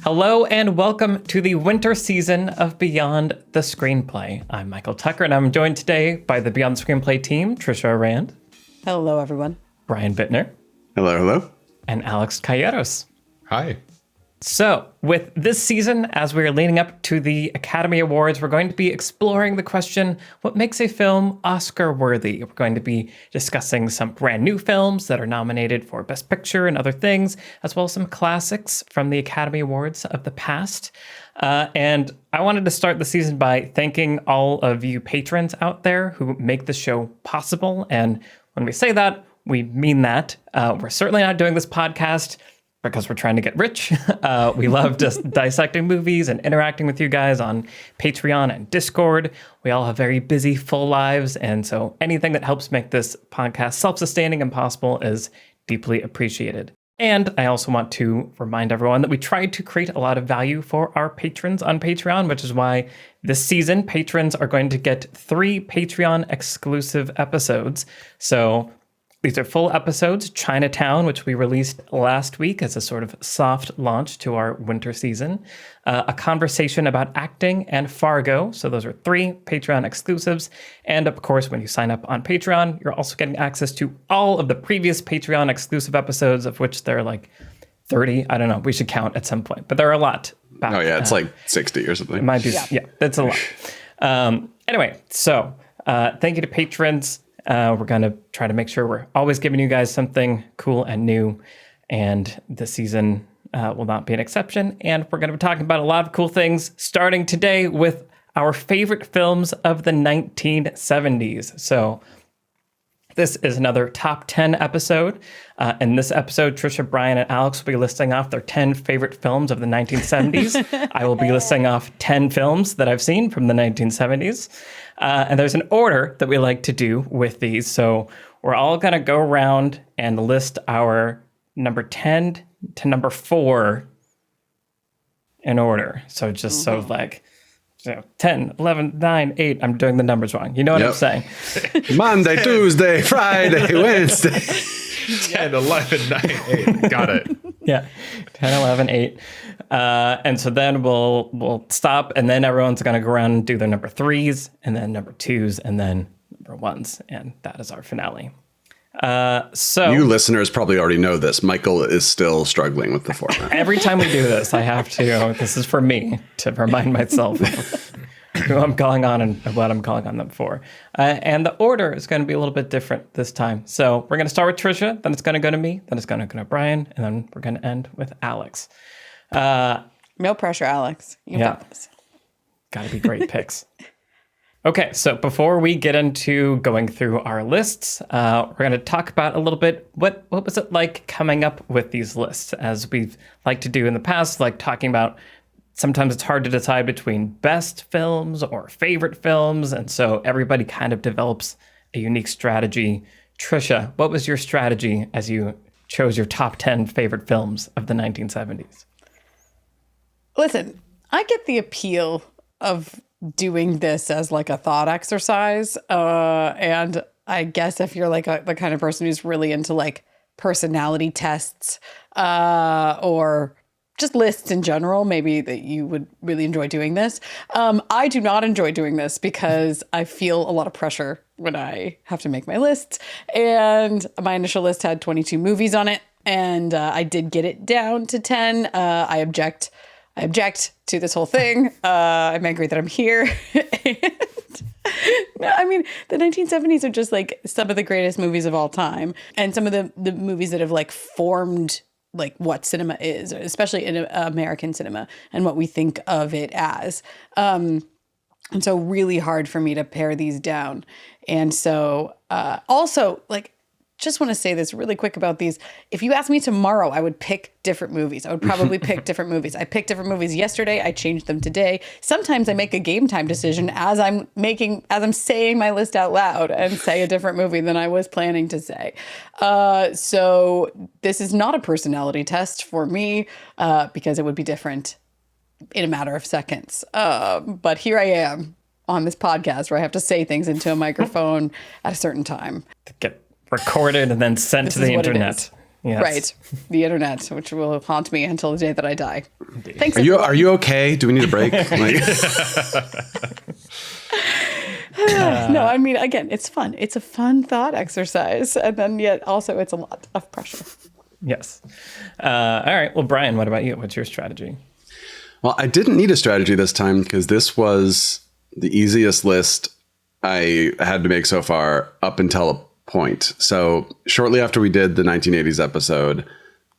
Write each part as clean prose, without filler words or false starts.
Hello and welcome to the winter season of Beyond the Screenplay. I'm Michael Tucker and I'm joined today by the Beyond the Screenplay team, Trisha Rand. Hello, everyone. Brian Bittner. Hello, hello. And Alex Calleros. Hi. So, with this season, as we are leading up to the Academy Awards, we're going to be exploring the question, what makes a film Oscar-worthy? We're going to be discussing some brand new films that are nominated for Best Picture and other things, as well as some classics from the Academy Awards of the past. And I wanted to start the season by thanking all of you patrons out there who make the show possible. And when we say that, we mean that. We're certainly not doing this podcast because we're trying to get rich. We love just dissecting movies and interacting with you guys on Patreon and Discord. We all have very busy, full lives. And so anything that helps make this podcast self-sustaining and possible is deeply appreciated. And I also want to remind everyone that we tried to create a lot of value for our patrons on Patreon, which is why this season, patrons are going to get 3 Patreon exclusive episodes. So these are full episodes, Chinatown, which we released last week as a sort of soft launch to our winter season, a conversation about acting, and Fargo. So those are 3 Patreon exclusives. And of course, when you sign up on Patreon, you're also getting access to all of the previous Patreon exclusive episodes, of which there are like 30. I don't know. We should count at some point, but there are a lot. Back. Oh, yeah. It's like 60 or something. It might be. Yeah, that's a lot. Anyway, so thank you to patrons. We're going to try to make sure we're always giving you guys something cool and new. And this season will not be an exception. And we're going to be talking about a lot of cool things, starting today with our favorite films of the 1970s. So this is another top 10 episode. In this episode, Trisha, Brian, and Alex will be listing off their 10 favorite films of the 1970s. I will be listing off 10 films that I've seen from the 1970s. And there's an order that we like to do with these. So we're all going to go around and list our number 10 to number 4 in order. So just so like 10, 11, 9, 8. I'm doing the numbers wrong. You know what I'm saying? Monday, Tuesday, Friday, Wednesday. 10, 11, 9, 8. Got it. Yeah. 10, 11, 8. And so then we'll stop, and then everyone's going to go around and do their number 3s, and then number 2s, and then number 1s. And that is our finale. So you listeners probably already know this. Michael is still struggling with the format. Every time we do this, I have to, this is for me to remind myself of who I'm calling on and what I'm calling on them for. And the order is going to be a little bit different this time. So we're going to start with Trisha, then it's going to go to me, then it's going to go to Brian, and then we're going to end with Alex. No pressure, Alex. You got this. Got to be great picks. Okay, so before we get into going through our lists, we're going to talk about a little bit what was it like coming up with these lists, as we've liked to do in the past, like talking about sometimes it's hard to decide between best films or favorite films, and so everybody kind of develops a unique strategy. Trisha, what was your strategy as you chose your top 10 favorite films of the 1970s? Listen, I get the appeal of doing this as like a thought exercise. And I guess if you're like the kind of person who's really into like personality tests or just lists in general, maybe that you would really enjoy doing this. I do not enjoy doing this because I feel a lot of pressure when I have to make my lists. And my initial list had 22 movies on it, and I did get it down to 10. I object to this whole thing. I'm angry that I'm here. I mean, the 1970s are just like some of the greatest movies of all time, and some of the movies that have like formed like what cinema is, especially in American cinema, and what we think of it as. And so really hard for me to pare these down. And so also like, just want to say this really quick about these. If you asked me tomorrow, I would pick different movies. I would probably pick different movies. I picked different movies yesterday. I changed them today. Sometimes I make a game time decision as I'm saying my list out loud and say a different movie than I was planning to say. So this is not a personality test for me because it would be different in a matter of seconds. But here I am on this podcast where I have to say things into a microphone at a certain time. Get recorded and then sent to the internet. Yes. Right. The internet, which will haunt me until the day that I die. Indeed. Thanks. Are you okay? Do we need a break? Like, No, I mean, again, it's fun. It's a fun thought exercise. And then yet also it's a lot of pressure. Yes. All right. Well, Brian, what about you? What's your strategy? well, I didn't need a strategy this time because this was the easiest list I had to make so far up until a point. So shortly after we did the 1980s episode,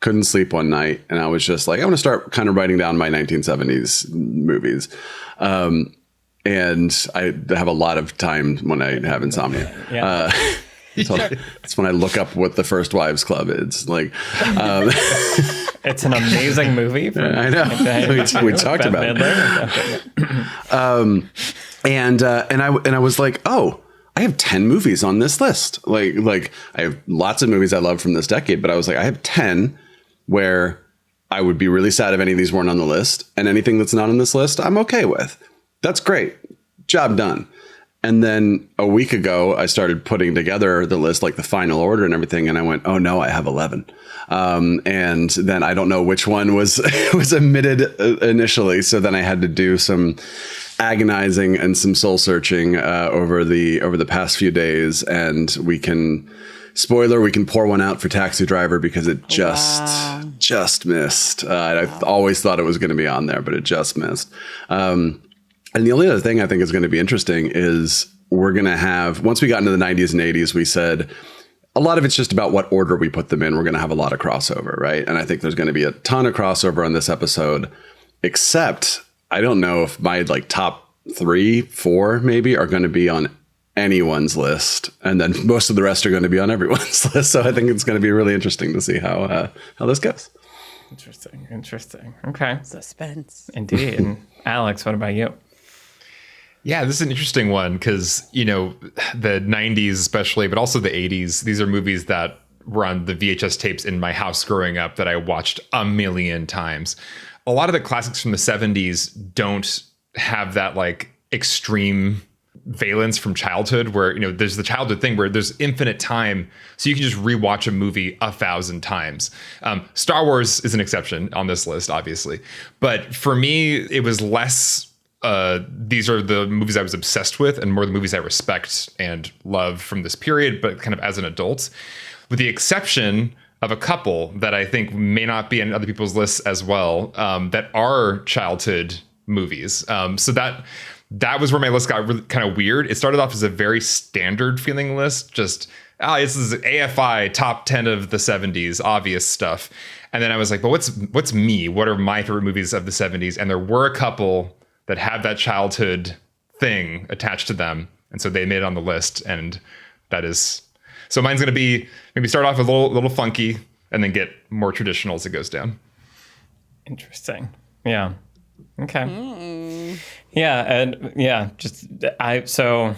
couldn't sleep one night. And I was just like, I want to start kind of writing down my 1970s movies. And I have a lot of time when I have insomnia. Yeah. So that's when I look up what the First Wives Club is. Like, It's an amazing movie. I know. We talked about it. And I was like, oh, I have 10 movies on this list. Like I have lots of movies I love from this decade, but I was like, I have 10 where I would be really sad if any of these weren't on the list, and anything that's not on this list, I'm okay with. That's great. Job done. And then a week ago, I started putting together the list, like the final order and everything. And I went, oh no, I have 11. And then I don't know which one was omitted initially. So then I had to do some agonizing and some soul searching over the past few days. And we can pour one out for Taxi Driver because it just missed. I always thought it was going to be on there, but it just missed. And the only other thing I think is going to be interesting is we're going to have, once we got into the 90s and 80s, we said a lot of it's just about what order we put them in. We're going to have a lot of crossover, right? And I think there's going to be a ton of crossover on this episode, except I don't know if my like top 3, 4 maybe are going to be on anyone's list. And then most of the rest are going to be on everyone's list. So I think it's going to be really interesting to see how this goes. Interesting. Okay. Suspense. Indeed. And Alex, what about you? Yeah, this is an interesting one because, the 90s especially, but also the 80s, these are movies that were on the VHS tapes in my house growing up that I watched a million times. A lot of the classics from the 70s don't have that like extreme valence from childhood where, there's the childhood thing where there's infinite time. So you can just rewatch a movie 1,000 times. Star Wars is an exception on this list, obviously. But for me, it was less... these are the movies I was obsessed with and more the movies I respect and love from this period, but kind of as an adult, with the exception of a couple that I think may not be on other people's lists as well, that are childhood movies. So that was where my list got really kind of weird. It started off as a very standard feeling list, just, this is AFI top 10 of the 70s, obvious stuff. And then I was like, but what's me? What are my favorite movies of the 70s? And there were a couple that have that childhood thing attached to them. And so they made it on the list. And that is, so mine's going to be maybe start off a little funky and then get more traditional as it goes down. Interesting. Yeah. Okay. Yeah. And yeah, so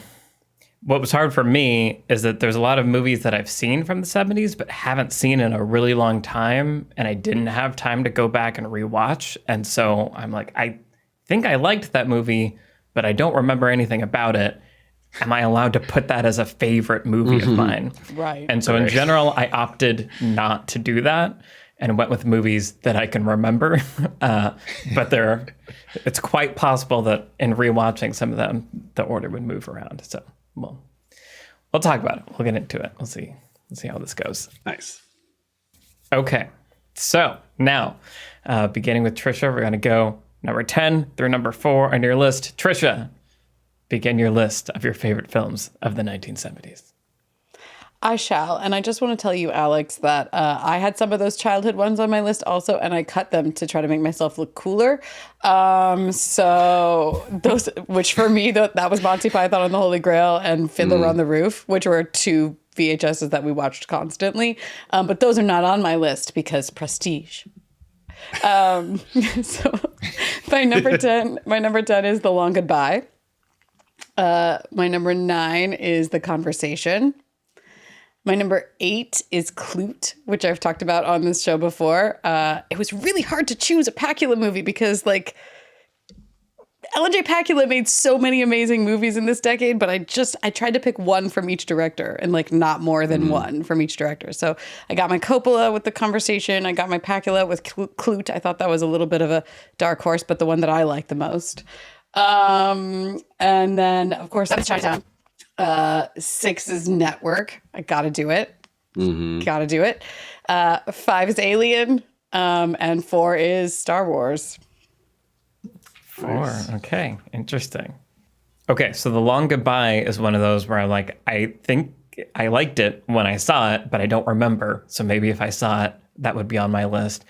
what was hard for me is that there's a lot of movies that I've seen from the 70s, but haven't seen in a really long time. And I didn't have time to go back and rewatch. And so I'm like, I think I liked that movie, but I don't remember anything about it. Am I allowed to put that as a favorite movie of mine? Right. And so in general, I opted not to do that and went with movies that I can remember. But it's quite possible that in rewatching some of them, the order would move around. So we'll talk about it. We'll get into it. We'll see how this goes. Nice. Okay. So now, beginning with Trisha, we're going to go number 10 through number 4 on your list. Trisha, begin your list of your favorite films of the 1970s. I shall. And I just want to tell you, Alex, that I had some of those childhood ones on my list also, and I cut them to try to make myself look cooler. So those, which for me, that was Monty Python and the Holy Grail and Fiddler on the Roof, which were 2 VHSs that we watched constantly. But those are not on my list because prestige. So my number 10 is The Long Goodbye. My number 9 is The Conversation. My number 8 is Clute, which I've talked about on this show before. It was really hard to choose a Pacula movie because, like, Ellen J. Pakula made so many amazing movies in this decade, but I tried to pick one from each director and like not more than one from each director. So I got my Coppola with The Conversation. I got my Pakula with Clute. I thought that was a little bit of a dark horse, but the one that I liked the most. And then, of course, that's Chinatown. 6 is Network. I gotta do it. Gotta do it. 5 is Alien. And 4 is Star Wars. 4. Okay. Interesting. Okay. So The Long Goodbye is one of those where I'm like, I think I liked it when I saw it, but I don't remember. So maybe if I saw it, that would be on my list.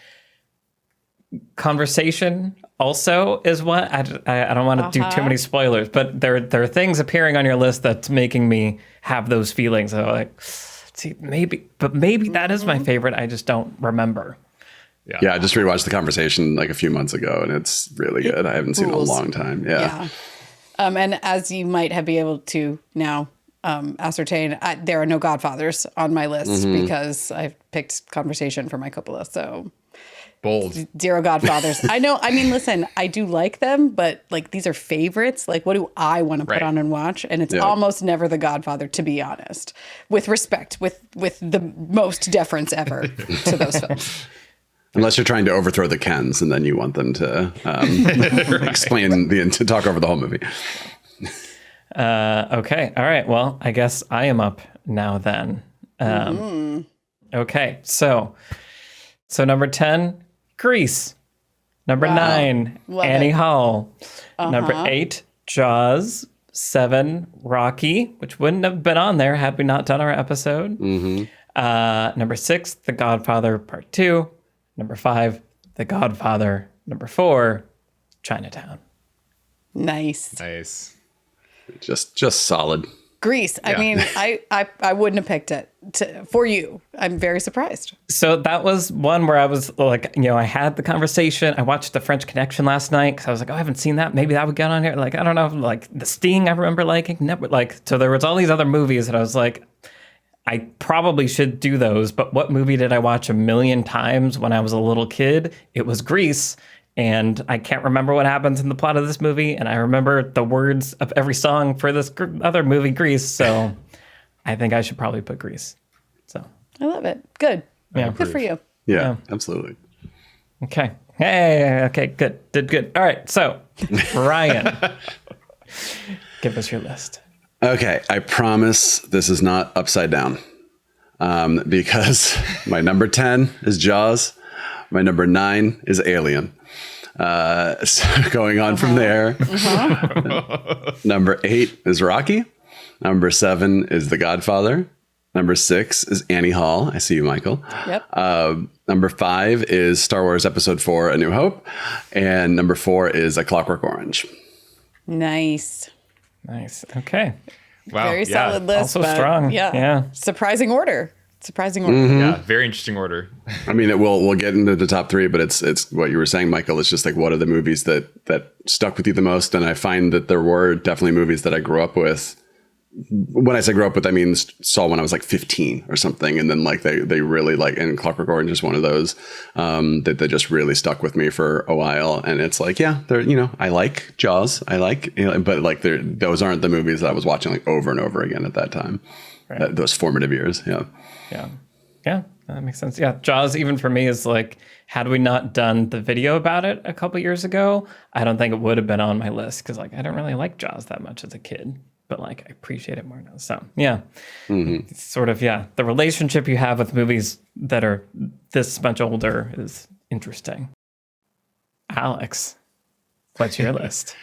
Conversation also is what I don't want to do too many spoilers, but there are things appearing on your list that's making me have those feelings. I'm like, see, maybe that is my favorite. I just don't remember. Yeah, I just rewatched The Conversation like a few months ago, and it's really good. I haven't seen it in a long time. Yeah. And as you might have been able to now ascertain, there are no Godfathers on my list because I've picked Conversation for my Coppola. So Bold. 0 Godfathers. I know. I mean, listen, I do like them, but like these are favorites. Like, what do I want to put on and watch? And it's almost never The Godfather, to be honest. With respect, with the most deference ever to those films. Unless you're trying to overthrow the Kens, and then you want them to explain to talk over the whole movie. Okay. All right. Well, I guess I am up now then. Okay. So number 10, Grease. Number 9, Love Annie it. Hall. Number 8, Jaws. 7, Rocky, which wouldn't have been on there had we not done our episode. Number 6, The Godfather Part 2. Number 5, The Godfather. Number 4, Chinatown. Nice. Just solid. Grease. I mean, I wouldn't have picked it for you. I'm very surprised. So that was one where I was like, I had the conversation. I watched The French Connection last night because I was like, oh, I haven't seen that. Maybe that would get on here. Like, I don't know. Like The Sting, I remember liking. So there was all these other movies that I was like, I probably should do those. But what movie did I watch a million times when I was a little kid? It was Grease. And I can't remember what happens in the plot of this movie. And I remember the words of every song for this other movie, Grease. So I think I should probably put Grease. So I love it. Good. Yeah. Good for you. Yeah, absolutely. Okay. Hey, okay, good. Did good. All right. So, Ryan, give us your list. Okay, I promise this is not upside down because my number 10 is Jaws. My number 9 is Alien. So going on from there, number 8 is Rocky. Number 7 is The Godfather. Number 6 is Annie Hall. I see you, Michael. Yep. Number 5 is Star Wars Episode 4, A New Hope. And number 4 is A Clockwork Orange. Nice. Okay. Wow. Very solid list. Also but strong. Yeah. Surprising order. Yeah, very interesting order. I mean, we'll get into the top 3, but it's what you were saying, Michael. It's just like, what are the movies that stuck with you the most? And I find that there were definitely movies that I grew up with. When I say grew up with, I mean saw when I was like 15 or something, and then like they really like. And Clockwork Orange is one of those that just really stuck with me for a while. And it's like, yeah, they're I like Jaws, but like those aren't the movies that I was watching like over and over again at that time. Right. Those formative years, Yeah, that makes sense. Yeah, Jaws, even for me, is like, had we not done the video about it a couple years ago, I don't think it would have been on my list because like I don't really like Jaws that much as a kid, but like I appreciate it more now. So yeah, It's sort of the relationship you have with movies that are this much older is interesting. Alex, what's your list?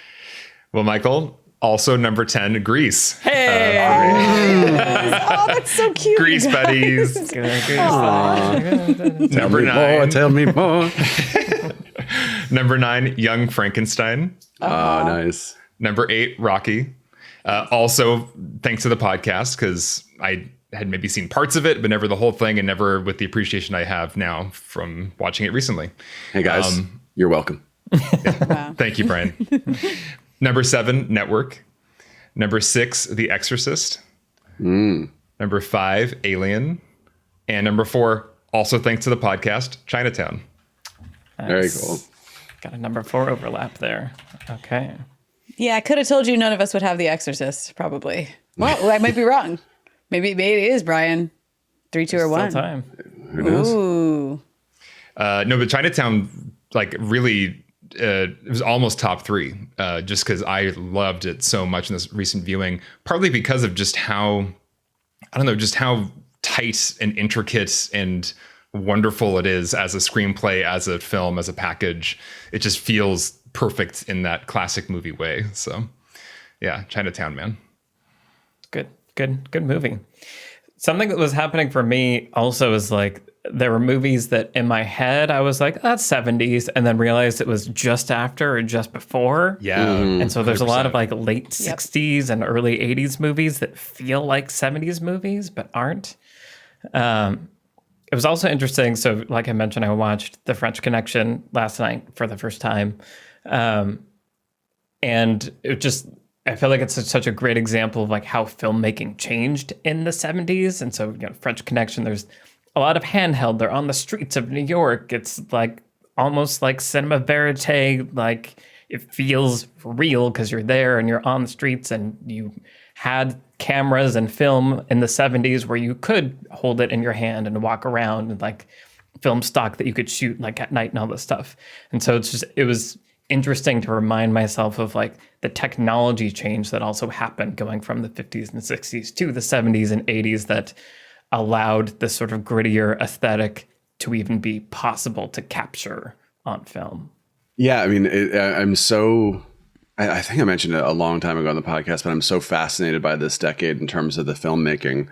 Well, Michael, also number 10, Grease. Hey! Oh, that's so cute. Grease buddies. Number 9. Tell me more. Number 9, Young Frankenstein. Oh, nice. Number 8, Rocky. Also, thanks to the podcast, because I had maybe seen parts of it, but never the whole thing, and never with the appreciation I have now from watching it recently. Hey, guys, you're welcome. Wow. Thank you, Brian. Number 7, Network. Number 6, The Exorcist. Number 5, Alien. And number 4, also thanks to the podcast, Chinatown. Very cool. Got a number 4 overlap there. Okay. Yeah, I could have told you none of us would have The Exorcist, probably. Well, I might be wrong. Maybe it is, Brian. 3, 2, or 1. Still time. Who knows? Ooh. No, but Chinatown, like, really, it was almost top 3, just because I loved it so much in this recent viewing, partly because of just how, I don't know, just how tight and intricate and wonderful it is as a screenplay, as a film, as a package. It just feels perfect in that classic movie way. So, yeah, Chinatown, man. Good movie. Something that was happening for me also is like there were movies that in my head I was like, that's 70s, and then realized it was just after or just before. Yeah. And so there's 100%. a lot of like late 60s and early 80s movies that feel like 70s movies but aren't. It was also interesting. So like I mentioned, I watched The French Connection last night for the first time. And it just, I feel like it's such a great example of like how filmmaking changed in the 70s. And so, French Connection, there's a lot of handheld. They're on the streets of New York. It's like almost like cinema verite. Like it feels real because you're there and you're on the streets, and you had cameras and film in the 70s where you could hold it in your hand and walk around, and like film stock that you could shoot like at night and all this stuff. And so it was interesting to remind myself of like the technology change that also happened going from the 50s and 60s to the 70s and 80s that allowed this sort of grittier aesthetic to even be possible to capture on film. Yeah, I mean, I think I mentioned it a long time ago on the podcast, but I'm so fascinated by this decade in terms of the filmmaking.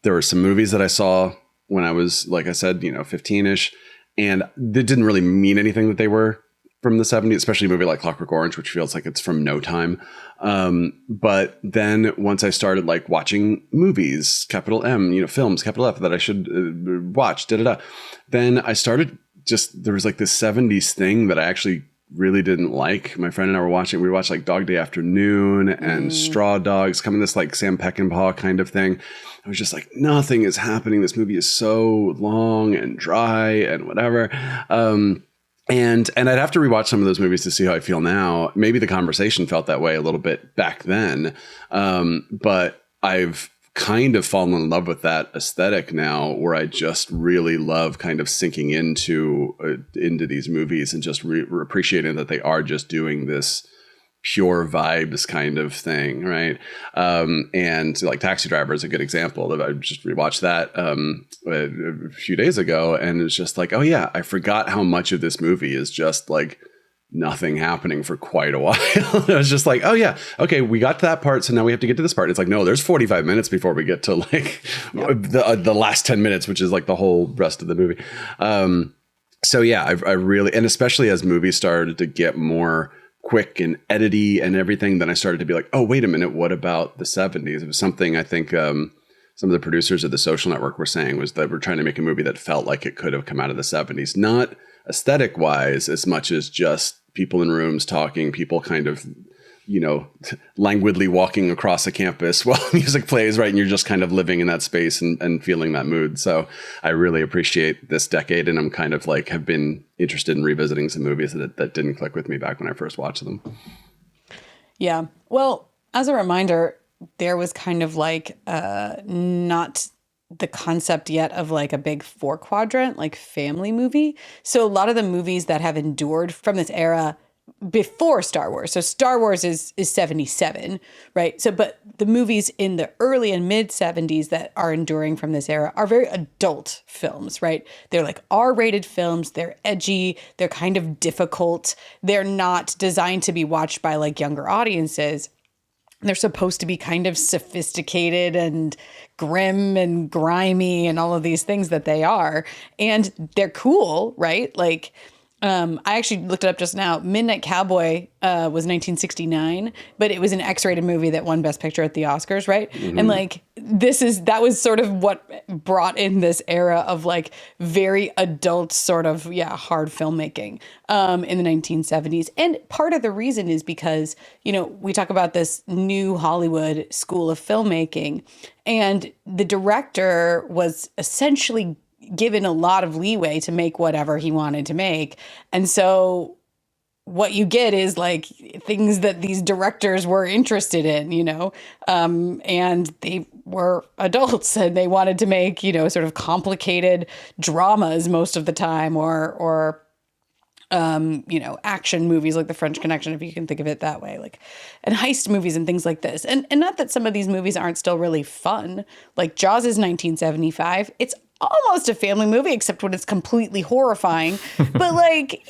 There were some movies that I saw when I was, like I said, 15-ish, and it didn't really mean anything that they were from the 70s, especially a movie like Clockwork Orange, which feels like it's from no time. But then once I started like watching movies, capital M, films, capital F, that I should watch, then I started there was like this 70s thing that I actually really didn't like. My friend and I were watched like Dog Day Afternoon and Straw Dogs, coming this like Sam Peckinpah kind of thing. I was just like, nothing is happening. This movie is so long and dry and whatever. And I'd have to rewatch some of those movies to see how I feel now. Maybe the conversation felt that way a little bit back then. But I've kind of fallen in love with that aesthetic now, where I just really love kind of sinking into these movies and just appreciating that they are just doing this pure vibes kind of thing, right? And like Taxi Driver is a good example. I just rewatched that a few days ago, and it's just like, oh yeah, I forgot how much of this movie is just like nothing happening for quite a while. I was just like, oh yeah, okay, we got to that part, so now we have to get to this part. It's like, no, there's 45 minutes before we get to like the last 10 minutes, which is like the whole rest of the movie. So yeah, I really, and especially as movies started to get more quick and edity and everything, then I started to be like, oh, wait a minute, what about the 70s? It was something I think some of the producers of The Social Network were saying, was that we're trying to make a movie that felt like it could have come out of the 70s, not aesthetic wise as much as just people in rooms talking, people kind of, languidly walking across a campus while music plays, right? And you're just kind of living in that space and feeling that mood. So I really appreciate this decade, and I'm kind of like have been interested in revisiting some movies that didn't click with me back when I first watched them. Yeah. Well, as a reminder, there was kind of like not the concept yet of like a big 4-quadrant, like family movie. So a lot of the movies that have endured from this era before Star Wars. So Star Wars is 77, right? So, but the movies in the early and mid 70s that are enduring from this era are very adult films, right? They're like R-rated films. They're edgy. They're kind of difficult. They're not designed to be watched by like younger audiences. They're supposed to be kind of sophisticated and grim and grimy and all of these things that they are. And they're cool, right? Like, I actually looked it up just now. Midnight Cowboy was 1969, but it was an X-rated movie that won Best Picture at the Oscars, right? Mm-hmm. And like that was sort of what brought in this era of like very adult sort of hard filmmaking in the 1970s. And part of the reason is because we talk about this new Hollywood school of filmmaking, and the director was essentially given a lot of leeway to make whatever he wanted to make. And so what you get is like things that these directors were interested in, and they were adults and they wanted to make, sort of complicated dramas most of the time, or action movies like The French Connection, if you can think of it that way, like, and heist movies and things like this. And not that some of these movies aren't still really fun. Like Jaws is 1975. It's almost a family movie, except when it's completely horrifying. But like,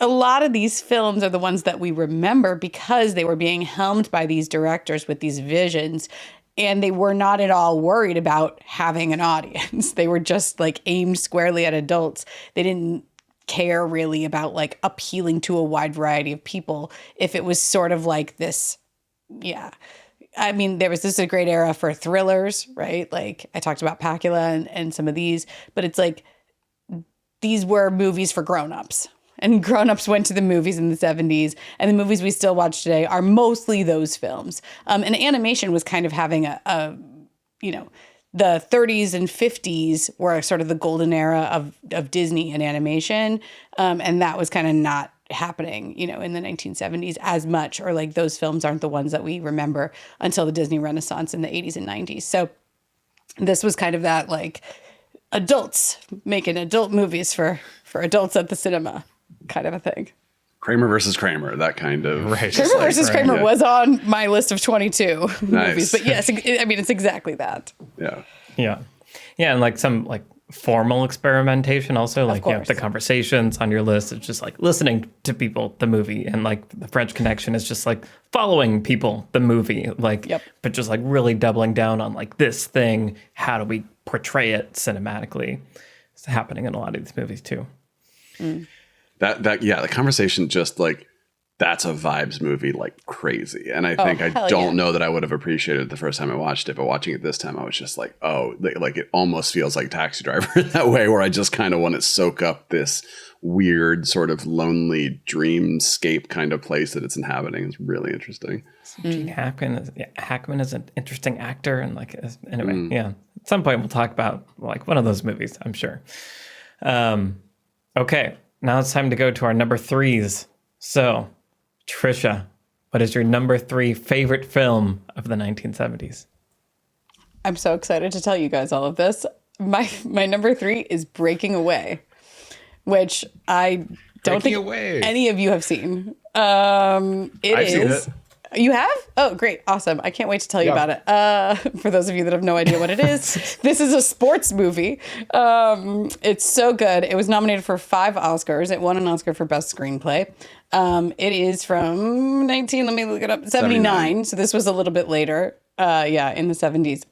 a lot of these films are the ones that we remember because they were being helmed by these directors with these visions. And they were not at all worried about having an audience. They were just like aimed squarely at adults. They didn't care really about like appealing to a wide variety of people. If it was sort of like this, I mean, this is a great era for thrillers, right? Like I talked about Pacula and some of these, but it's like these were movies for grownups. And grownups went to the movies in the 70s, and the movies we still watch today are mostly those films. And animation was kind of having the 30s and 50s were sort of the golden era of Disney and animation. And that was kind of not happening, in the 1970s as much, or like those films aren't the ones that we remember until the Disney Renaissance in the 80s and 90s. So this was kind of that like adults making adult movies for adults at the cinema kind of a thing. Kramer versus Kramer, that kind of. Right. Kramer versus Kramer was on my list of 22 Nice. movies. But yes, it's exactly that. Yeah. Yeah. Yeah. And like some like formal experimentation also, like the conversations on your list. It's just like listening to people, the movie, and like The French Connection is just like following people, the movie, like, but just like really doubling down on like this thing. How do we portray it cinematically? It's happening in a lot of these movies too. The conversation just like, that's a vibes movie like crazy. And I think I don't know that I would have appreciated it the first time I watched it, but watching it this time, I was just like, like it almost feels like Taxi Driver in that way, where I just kind of want to soak up this weird sort of lonely dreamscape kind of place that it's inhabiting. It's really interesting. Gene Hackman is an interesting actor. And like, anyway, at some point we'll talk about like one of those movies, I'm sure. Okay. Now it's time to go to our number threes. So, Trisha, what is your number 3 favorite film of the 1970s? I'm so excited to tell you guys all of this. My number 3 is Breaking Away, which I don't think any of you have seen. I've seen it. You have? Oh, great. Awesome. I can't wait to tell you about it. For those of you that have no idea what it is, this is a sports movie. It's so good. It was nominated for 5 Oscars. It won an Oscar for Best Screenplay. It is from 79. So this was a little bit later. In the 70s.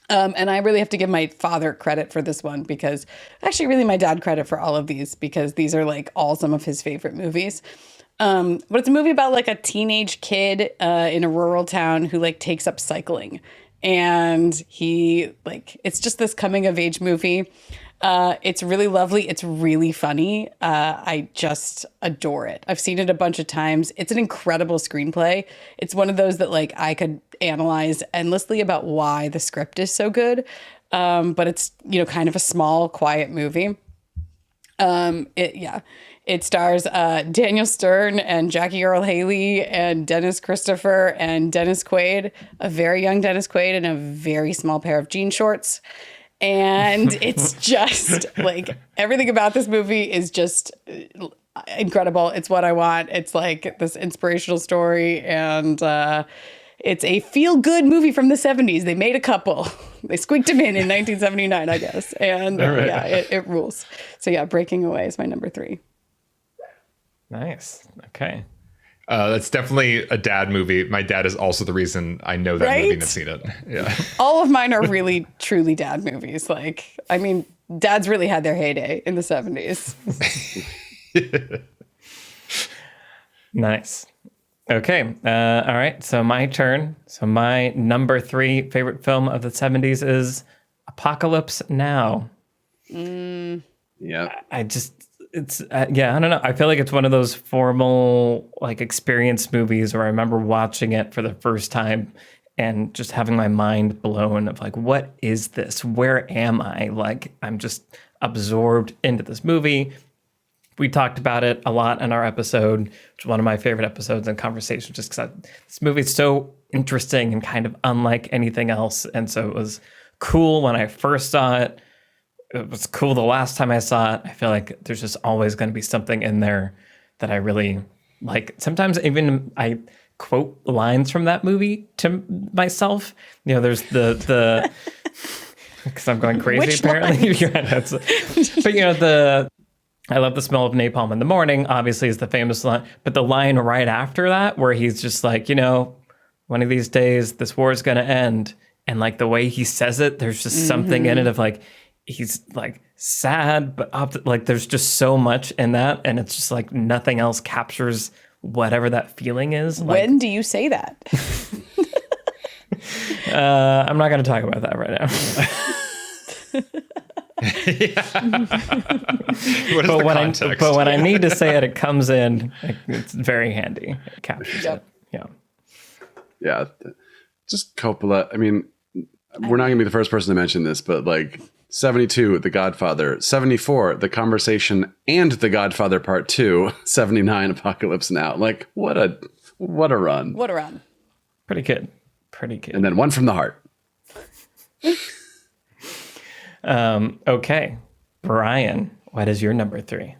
And I really have to give my father credit for this one, because actually really my dad credit for all of these, because these are like all some of his favorite movies. But it's a movie about like a teenage kid in a rural town who like takes up cycling, and it's just this coming of age movie. It's really lovely. It's really funny. I just adore it. I've seen it a bunch of times. It's an incredible screenplay. It's one of those that like I could analyze endlessly about why the script is so good. But it's, kind of a small, quiet movie. It stars Daniel Stern and Jackie Earle Haley and Dennis Christopher and Dennis Quaid, a very young Dennis Quaid in a very small pair of jean shorts. And it's just like everything about this movie is just incredible. It's what I want. It's like this inspirational story, and it's a feel-good movie from the 70s. They made a couple. They squeaked them in 1979, I guess. And it rules. So Breaking Away is my number 3. Nice. Okay. That's definitely a dad movie. My dad is also the reason I know that movie and have seen it. Yeah. All of mine are really, truly dad movies. Like, I mean, dads really had their heyday in the 70s. Nice. Okay. All right. So my turn. So my number 3 favorite film of the 70s is Apocalypse Now. Yeah. I don't know. I feel like it's one of those formal like experience movies where I remember watching it for the first time and just having my mind blown of like, what is this? Where am I? Like, I'm just absorbed into this movie. We talked about it a lot in our episode, which is one of my favorite episodes and conversations, just because this movie is so interesting and kind of unlike anything else. And so it was cool when I first saw it. It was cool the last time I saw it. I feel like there's just always going to be something in there that I really like. Sometimes even I quote lines from that movie to myself. You know, there's the because I'm going crazy. Which apparently. Yeah, but you know, I love the smell of napalm in the morning, obviously, is the famous line. But the line right after that, where he's just like, you know, one of these days this war is going to end. And like the way he says it, there's just something in it of like, he's like sad, but like there's just so much in that. And it's just like nothing else captures whatever that feeling is. When do you say that? I'm not going to talk about that right now. What is the context? But when I need to say it, it comes in. It's very handy. It captures it. Yeah. Yeah. Just Coppola. I mean, we're not going to be the first person to mention this, but like 72, The Godfather, 74, The Conversation and The Godfather Part 2, 79, Apocalypse Now. Like, what a run. What a run. Pretty good. Pretty good. And then One from the Heart. Okay. Brian, what is your number 3?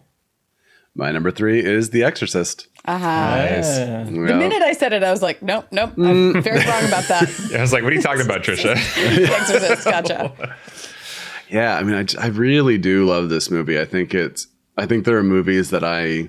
My number 3 is The Exorcist. Nice. The minute I said it, I was like, nope. I'm very wrong about that. I was like, what are you talking about, Trisha? The Exorcist, gotcha. Yeah, I mean, I really do love this movie. I think there are movies that I,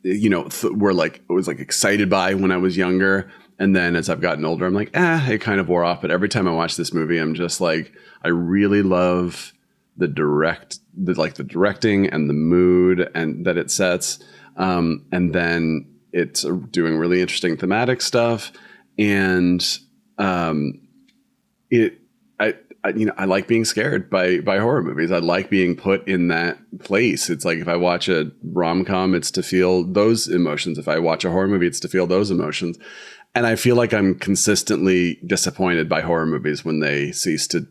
you know, was like excited by when I was younger. And then as I've gotten older, I'm like, it kind of wore off. But every time I watch this movie, I'm just like, I really love the directing and the mood and that it sets. And then it's doing really interesting thematic stuff. And I like being scared by horror movies. I like being put in that place. It's like if I watch a rom-com, it's to feel those emotions. If I watch a horror movie, it's to feel those emotions. And I feel like I'm consistently disappointed by horror movies when they cease to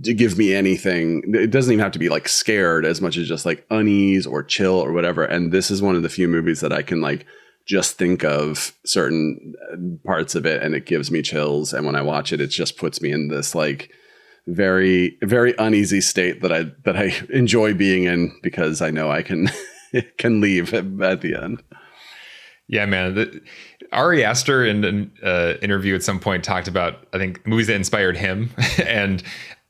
give me anything. It doesn't even have to be like scared as much as just like unease or chill or whatever. And this is one of the few movies that I can like just think of certain parts of it and it gives me chills. And when I watch it, it just puts me in this like very, very uneasy state that I enjoy being in because I know I can leave at the end. Yeah, man. Ari Aster in an interview at some point talked about, I think, movies that inspired him. And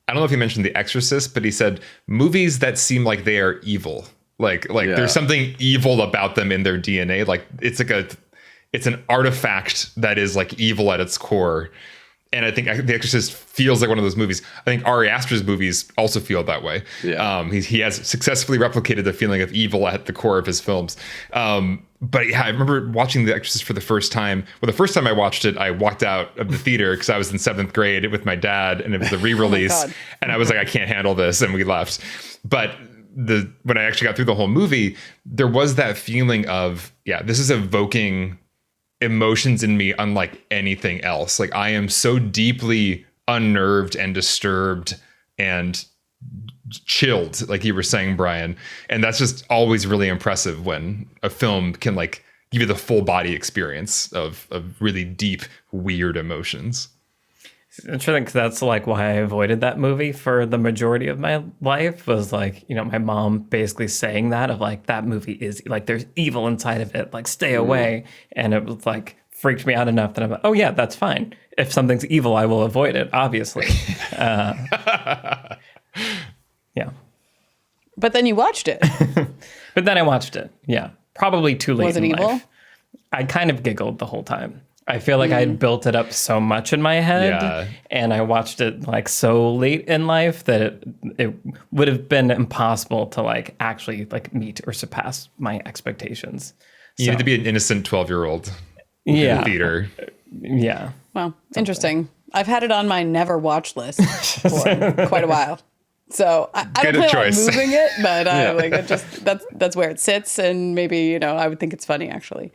I don't know if he mentioned The Exorcist, but he said movies that seem like they are evil. Like there's something evil about them in their DNA. Like it's an artifact that is like evil at its core. And I think The Exorcist feels like one of those movies. I think Ari Aster's movies also feel that way. Yeah. He has successfully replicated the feeling of evil at the core of his films. But yeah, I remember watching The Exorcist for the first time. Well, the first time I watched it, I walked out of the theater because I was in 7th grade with my dad, and it was a re-release. Oh and I was like, I can't handle this, and we left. But when I actually got through the whole movie, there was that feeling of, yeah, this is evoking emotions in me unlike anything else. Like I am so deeply unnerved and disturbed and chilled, like you were saying, Brian. And that's just always really impressive when a film can like give you the full body experience of really deep, weird emotions. It's interesting because that's like why I avoided that movie for the majority of my life was like, you know, my mom basically saying that of like, that movie is like, there's evil inside of it, like stay away. And it was like, freaked me out enough that I'm like, oh yeah, that's fine. If something's evil, I will avoid it, obviously. Yeah. But then you watched it. But then I watched it. Yeah. Probably too late Was it in evil? life. I kind of giggled the whole time. I feel like I had built it up so much in my head and I watched it like so late in life that it would have been impossible to like actually like meet or surpass my expectations. You need to be an innocent 12-year-old in the theater. Yeah. Well, interesting. I've had it on my never watch list for quite a while. So I don't plan on moving it, but like it just that's where it sits, and maybe, you know, I would think it's funny actually.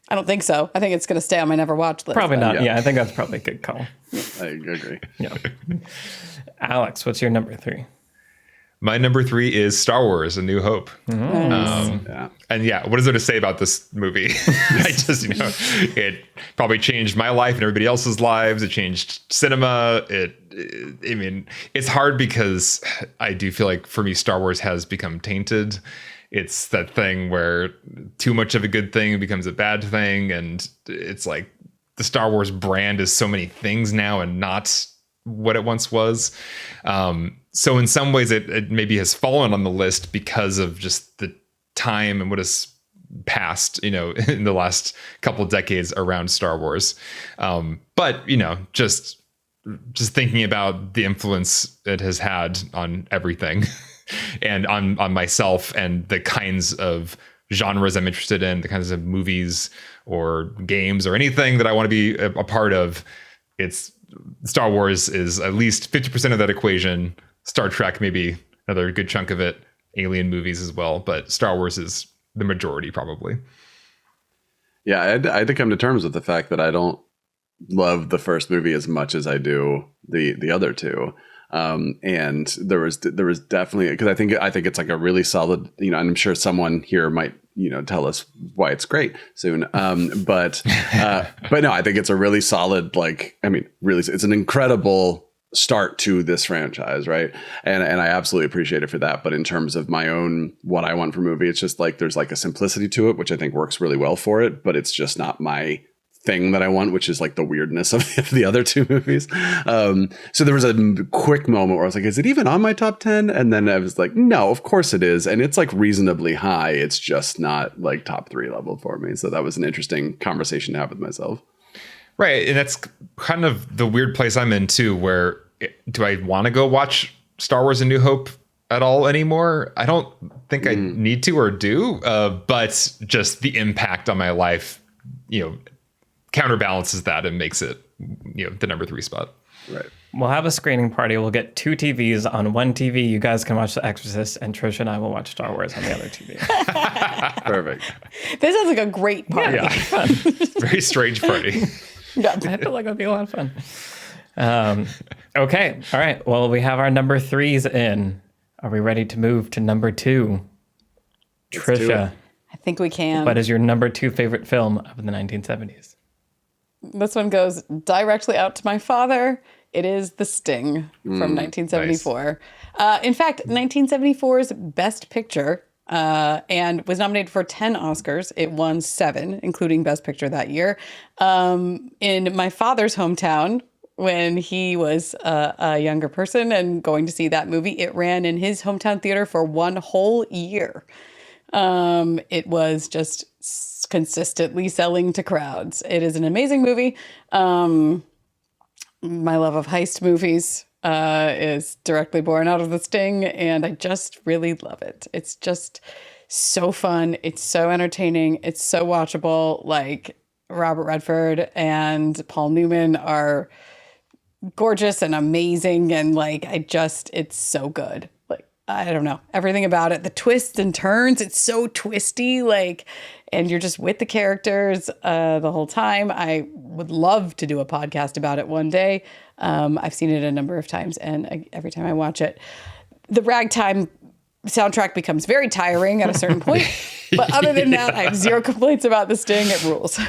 I don't think so. I think it's going to stay on my never watch list. Probably not. Yeah, I think that's probably a good call. I agree. Yeah. Alex, what's your number 3? My number 3 is Star Wars: A New Hope. Yeah. And yeah, what is there to say about this movie? I just, it probably changed my life and everybody else's lives. It changed cinema. I mean, it's hard because I do feel like for me, Star Wars has become tainted. It's that thing where too much of a good thing becomes a bad thing. And it's like the Star Wars brand is so many things now and not what it once was. So in some ways it maybe has fallen on the list because of just the time and what has passed, in the last couple of decades around Star Wars. But, just thinking about the influence it has had on everything and on myself and the kinds of genres I'm interested in, the kinds of movies or games or anything that I want to be a part of, Star Wars is at least 50% of that equation. Star Trek, maybe another good chunk of it. Alien movies as well. But Star Wars is the majority, probably. Yeah, I had to come to terms with the fact that I don't love the first movie as much as I do the other two. And there was definitely, because I think it's like a really solid, and I'm sure someone here might tell us why it's great soon. But no, I think it's a really solid, really, it's an incredible start to this franchise, right? And I absolutely appreciate it for that. But in terms of my own, what I want from a movie, it's just like there's like a simplicity to it, which I think works really well for it. But it's just not my thing that I want, which is like the weirdness of the other two movies. So there was a quick moment where I was like, is it even on my top 10? And then I was like, no, of course it is. And it's like reasonably high. It's just not like top 3 level for me. So that was an interesting conversation to have with myself. Right. And that's kind of the weird place I'm in too, where do I want to go watch Star Wars: A New Hope at all anymore? I don't think I need to or do, but just the impact on my life, counterbalances that and makes it, the number 3 spot. Right. We'll have a screening party. We'll get 2 TVs. On one TV, you guys can watch The Exorcist, and Trisha and I will watch Star Wars on the other TV. Perfect. This sounds like a great party. Yeah, fun. Very strange party. Yeah. I feel like it would be a lot of fun. Okay. All right. Well, we have our number 3s in. Are we ready to move to number 2? Let's do Trisha, it. I think we can. what is your number 2 favorite film of the 1970s? This one goes directly out to my father. It is The Sting from 1974. In fact, 1974's Best Picture, and was nominated for 10 Oscars. It won 7, including Best Picture that year. In my father's hometown, when he was a younger person and going to see that movie, it ran in his hometown theater for 1 whole year. It was just consistently selling to crowds. It is an amazing movie. My love of heist movies is directly born out of The Sting, and I just really love it. It's just so fun. It's so entertaining. It's so watchable. Like, Robert Redford and Paul Newman are gorgeous and amazing, and it's so good. I don't know, everything about it, the twists and turns, it's so twisty, and you're just with the characters the whole time. I would love to do a podcast about it one day. I've seen it a number of times, and every time I watch it, the ragtime soundtrack becomes very tiring at a certain point. But other than that, I have 0 complaints about The Sting. It rules.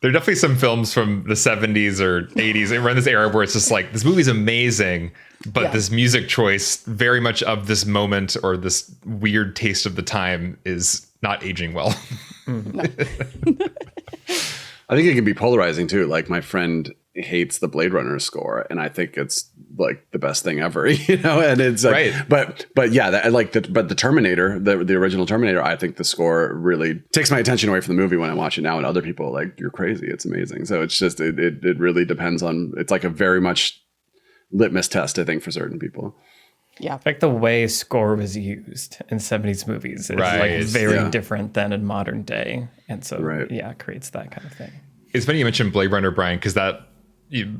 There are definitely some films from the 70s or 80s around this era where it's just like, this movie's amazing, but this music choice very much of this moment or this weird taste of the time is not aging well. I think it can be polarizing too. Like, my friend hates the Blade Runner score, and I think it's like the best thing ever, and it's like, right. but yeah, but the Terminator, the original Terminator, I think the score really takes my attention away from the movie when I watch it now, and other people are like, you're crazy, it's amazing. So it's just, it really depends on, it's like a very much litmus test, I think, for certain people. Yeah. Like the way score was used in 70s movies is like very different than in modern day. And so, it creates that kind of thing. It's funny you mentioned Blade Runner, Brian, because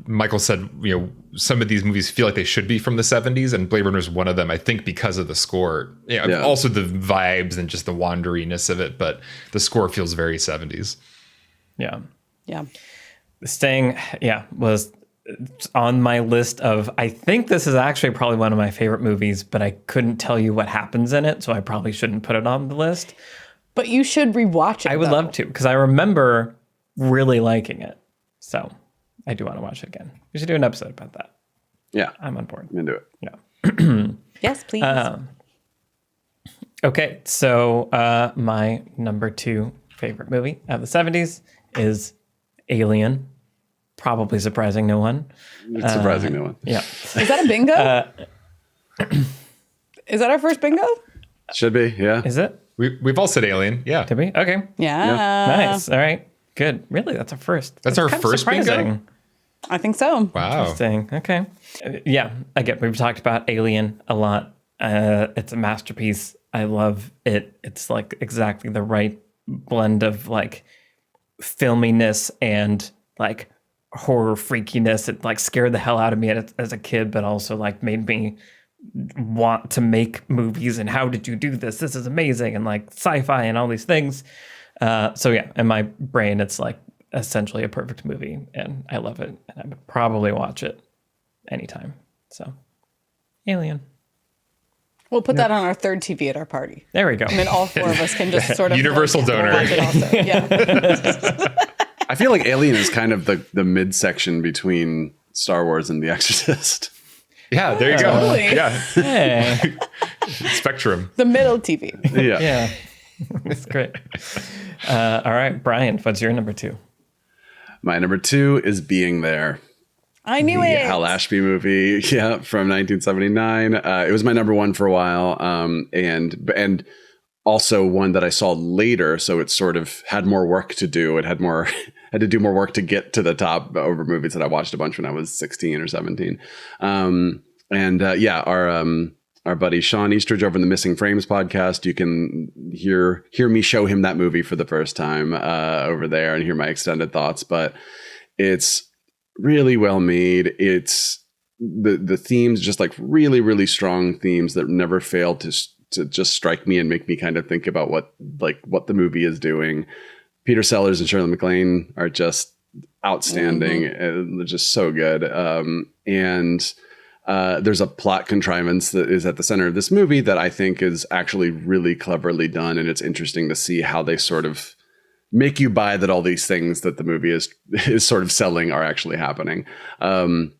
Michael said, some of these movies feel like they should be from the 70s, and Blade Runner is one of them, I think, because of the score. Also the vibes and just the wanderiness of it, but the score feels very 70s. Yeah. Yeah. The Sting, was it's on my list of, I think this is actually probably one of my favorite movies, but I couldn't tell you what happens in it, so I probably shouldn't put it on the list. But you should rewatch it. I would love to, because I remember really liking it. So I do want to watch it again. We should do an episode about that. Yeah. I'm on board. I'm into it. Yeah. Yes, please. Okay, so my number 2 favorite movie of the 70s is Alien. Probably surprising no one. It's surprising no one. Yeah. Is that a bingo? Is that our first bingo? Should be, yeah. Is it? We've all said Alien. Yeah. Did we? Okay. Yeah. Nice. All right. Good. Really? That's a first. That's our kind of first bingo? surprising. I think so. Wow. Interesting. Okay. Yeah. Again, we've talked about Alien a lot. It's a masterpiece. I love it. It's like exactly the right blend of like filminess and like horror freakiness. It like scared the hell out of me as a kid, but also like made me want to make movies. And how did you do this? This is amazing. And like sci-fi and all these things. So yeah, in my brain, it's like essentially a perfect movie, and I love it. And I would probably watch it anytime. So, Alien. We'll put that on our third TV at our party. There we go. And then all 4 of us can just sort of Universal donor. watch it also. Yeah. I feel like Alien is kind of the midsection between Star Wars and The Exorcist. Yeah, there you go. Totally. Yeah. Hey. Spectrum. The middle TV. Yeah. Yeah. That's great. All right, Brian, what's your number 2? My number 2 is Being There. I knew The it. Hal Ashby movie, yeah, from 1979. It was my number 1 for a while, and also one that I saw later, so it sort of had more work to do. It had to do more work to get to the top over movies that I watched a bunch when I was 16 or 17. Our buddy Sean Eastridge over in the Missing Frames podcast, you can hear me show him that movie for the first time over there and hear my extended thoughts. But it's really well made. It's the themes, just like really, really strong themes that never fail to just strike me and make me kind of think about what the movie is doing. Peter Sellers and Shirley MacLaine are just outstanding. Mm-hmm. They're just so good. There's a plot contrivance that is at the center of this movie that I think is actually really cleverly done. And it's interesting to see how they sort of make you buy that all these things that the movie is sort of selling are actually happening. And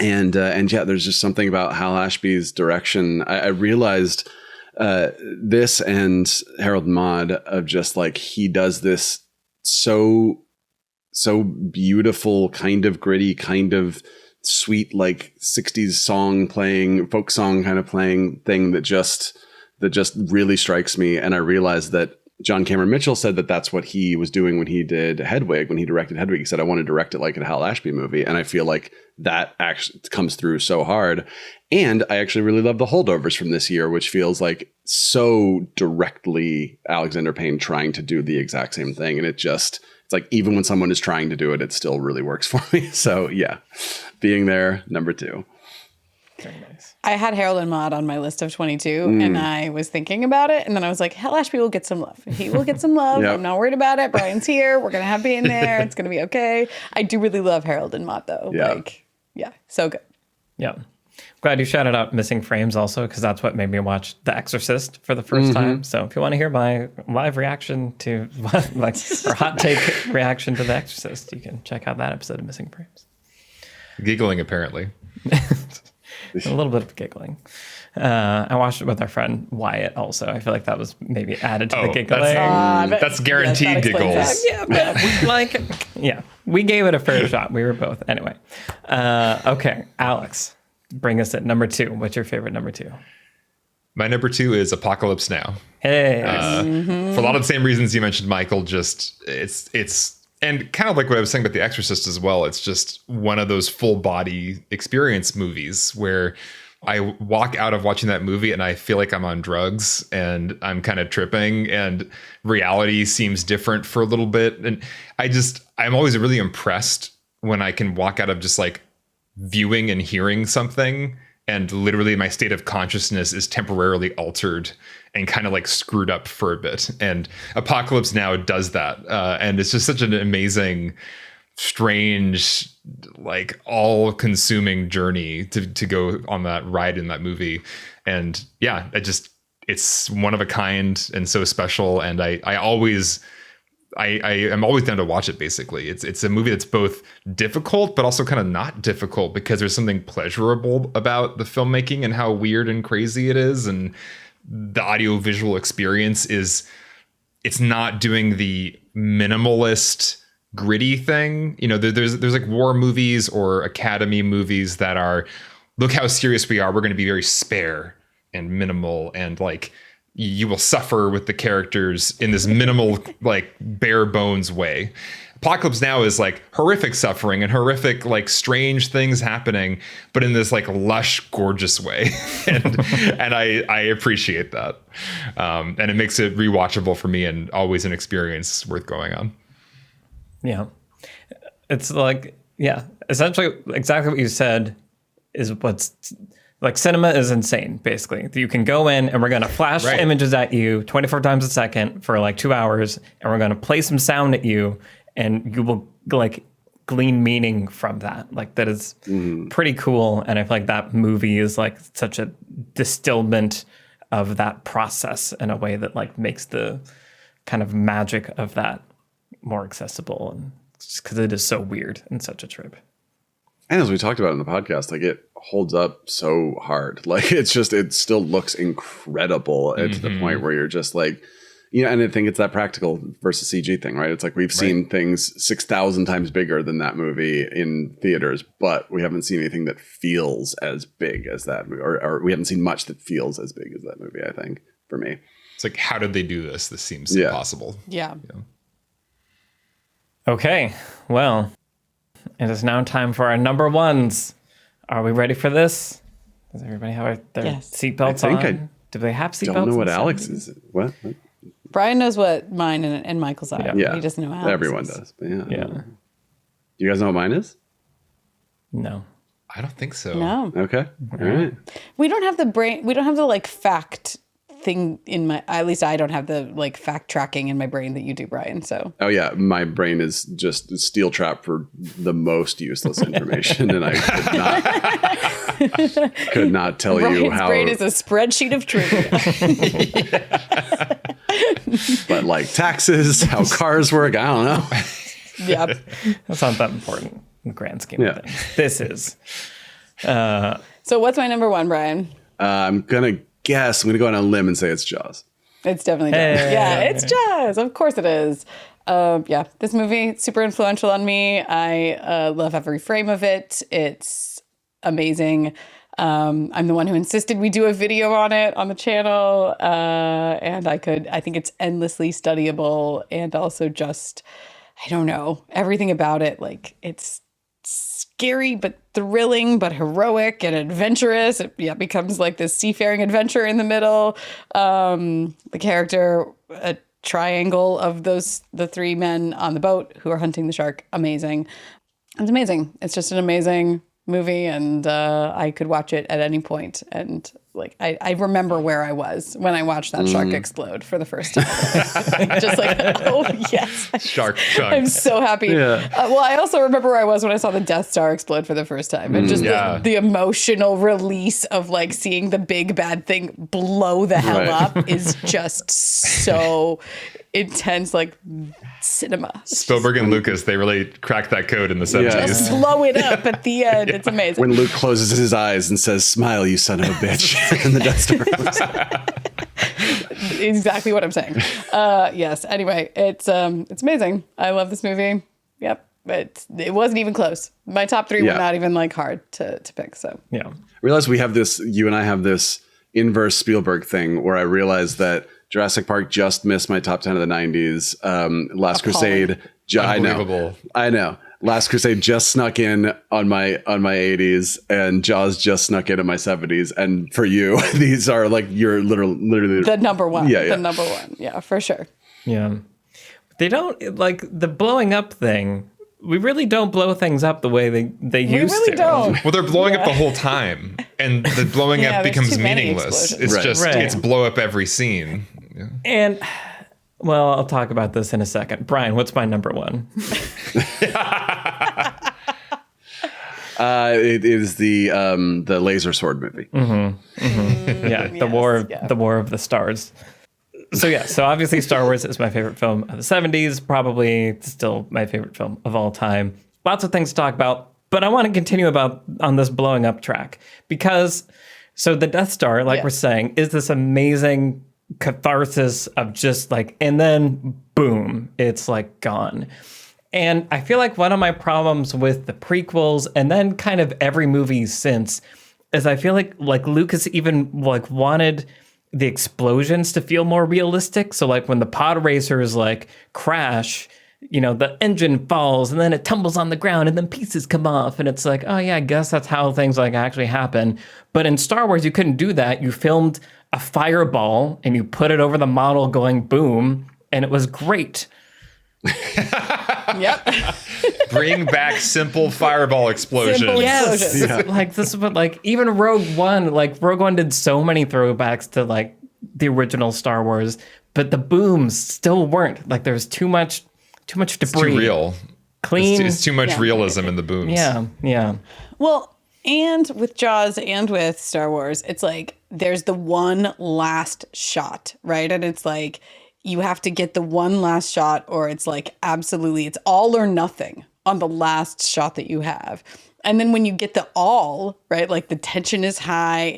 yeah, there's just something about Hal Ashby's direction. I realized this and Harold and Maude of just like, he does this so beautiful, kind of gritty, kind of sweet, like 60s song playing, folk song kind of playing thing that just really strikes me. And I realized that John Cameron Mitchell said that that's what he was doing when he did Hedwig, when he directed Hedwig. He said, I want to direct it like a Hal Ashby movie. And I feel like that actually comes through so hard. And I actually really love The Holdovers from this year, which feels like so directly Alexander Payne trying to do the exact same thing. And it's like, even when someone is trying to do it, it still really works for me. So yeah, Being There, number 2. Very nice. I had Harold and Maude on my list of 22, and I was thinking about it, and then I was like, Hal Ashby will get some love. He will get some love. Yep. I'm not worried about it. Brian's here. We're going to have Being There. It's going to be okay. I do really love Harold and Maude, though. Yeah. Yeah, so good. Yeah. Glad you shouted out Missing Frames also, because that's what made me watch The Exorcist for the first time. So if you want to hear my live reaction to, like, or hot take reaction to The Exorcist, you can check out that episode of Missing Frames. Giggling, apparently. A little bit of giggling. I watched it with our friend Wyatt also. I feel like that was maybe added to the giggling. That's guaranteed that explains giggles. that. Yeah, but we gave it a fair shot. We were both. Anyway. Okay, Alex, bring us at number 2. What's your favorite number 2? My number 2 is Apocalypse Now. Hey. For a lot of the same reasons you mentioned, Michael. Just it's and kind of like what I was saying about The Exorcist as well. It's just one of those full body experience movies where I walk out of watching that movie and I feel like I'm on drugs and I'm kind of tripping and reality seems different for a little bit. And I'm always really impressed when I can walk out of just like viewing and hearing something and literally my state of consciousness is temporarily altered and kind of like screwed up for a bit. And Apocalypse Now does that. And it's just such an amazing strange, like all-consuming journey to go on that ride in that movie. And yeah, it's one of a kind and so special. And I am always down to watch it. Basically, it's a movie that's both difficult but also kind of not difficult, because there's something pleasurable about the filmmaking and how weird and crazy it is, and the audiovisual experience it's not doing the minimalist gritty thing. You know, there's like war movies or Academy movies that are, look how serious we are, we're going to be very spare and minimal, and like you will suffer with the characters in this minimal, like bare bones way. Apocalypse Now is like horrific suffering and horrific, like strange things happening, but in this like lush, gorgeous way. and I appreciate that. And it makes it rewatchable for me and always an experience worth going on. Yeah. It's like, yeah, essentially exactly what you said is what's like, cinema is insane, basically. You can go in and we're going to flash images at you 24 times a second for like 2 hours, and we're going to play some sound at you, and you will like glean meaning from that. Like that is pretty cool. And I feel like that movie is like such a distillment of that process in a way that like makes the kind of magic of that more accessible, and just because it is so weird and such a trip. And as we talked about in the podcast, like it holds up so hard. Like it still looks incredible to the point where you're just like, you know, and I think it's that practical versus CG thing, right? It's like we've seen things 6,000 times bigger than that movie in theaters, but we haven't seen anything that feels as big as that movie, or we haven't seen much that feels as big as that movie, I think, for me. It's like, how did they do this? This seems impossible. Yeah. Okay, well, it is now time for our number ones. Are we ready for this? Does everybody have their seatbelts on? Do they have seatbelts? I don't know what Alex is. What? Brian knows what mine and Michael's are. Yeah. He doesn't know Alex's. Everyone does. But yeah. Yeah. You guys know what mine is? No. I don't think so. No. Okay. All right. We don't have the brain. We don't have the like fact thing in my, at least I don't have the like fact tracking in my brain that you do, Brian. So. Oh yeah. My brain is just a steel trap for the most useless information. And I could not tell you how. Brian's brain is a spreadsheet of trivia. But like taxes, how cars work, I don't know. Yep. That's not that important in the grand scheme of things. This is. So what's my number one, Brian? I'm going to go on a limb and say it's Jaws. It's definitely Jaws. Yeah, it's Jaws. Of course it is. Yeah, this movie, super influential on me. I love every frame of it. It's amazing. I'm the one who insisted we do a video on it on the channel. And I think it's endlessly studyable, and also just, I don't know, everything about it. Like it's scary, but thrilling, but heroic and adventurous. It becomes like this seafaring adventure in the middle. The character, a triangle of the three men on the boat who are hunting the shark. Amazing. It's amazing. It's just an amazing movie, and I could watch it at any point. And like I remember where I was when I watched that shark explode for the first time. Just like, oh yes, Shark. I'm so happy. Yeah. Well, I also remember where I was when I saw the Death Star explode for the first time, and just the emotional release of like seeing the big bad thing blow the hell up is just so intense. Like cinema. Spielberg and Lucas, they really cracked that code in the 70s. Just blow it up at the end. It's amazing. When Luke closes his eyes and says, "Smile, you son of a bitch," and the Death Star. Exactly what I'm saying. Yes. Anyway, it's amazing. I love this movie. Yep. But it wasn't even close. My top three were not even like hard to pick. So yeah. I realize you and I have this inverse Spielberg thing where I realized that Jurassic Park just missed my top 10 of the 90s. Last Crusade. I know. Last Crusade just snuck in on my 80s, and Jaws just snuck in my 70s. And for you, these are like you're literally the number one. Yeah. The number one. Yeah, for sure. Yeah. They don't like the blowing up thing. We really don't blow things up the way they used to. We really don't. Well, they're blowing up the whole time, and the blowing up becomes meaningless. It's just it's blow up every scene. And Well, I'll talk about this in a second. Brian, what's my number one? It is the laser sword movie. Yeah, the War of the Stars. So obviously Star Wars is my favorite film of the 70s, probably still my favorite film of all time. Lots of things to talk about, but I want to continue on this blowing up track because so the Death Star, like we're saying, is this amazing catharsis of just like, and then boom, it's like gone. And I feel like one of my problems with the prequels and then kind of every movie since is I feel like Lucas even like wanted the explosions to feel more realistic. So like when the pod racers like crash, you know, the engine falls and then it tumbles on the ground and then pieces come off. And it's like, oh yeah, I guess that's how things like actually happen. But in Star Wars, you couldn't do that. You filmed a fireball and you put it over the model going boom. And it was great. Yep. Bring back simple fireball explosions. Yes. Yeah. Like this is what like even Rogue One did so many throwbacks to like the original Star Wars, but the booms still weren't. Like there's too much debris. It's too real. Clean. It's too much realism in the booms. Yeah. Well, and with Jaws and with Star Wars, it's like there's the one last shot, right? And it's like you have to get the one last shot or it's like absolutely, it's all or nothing on the last shot that you have. And then when you get the all, right, like the tension is high,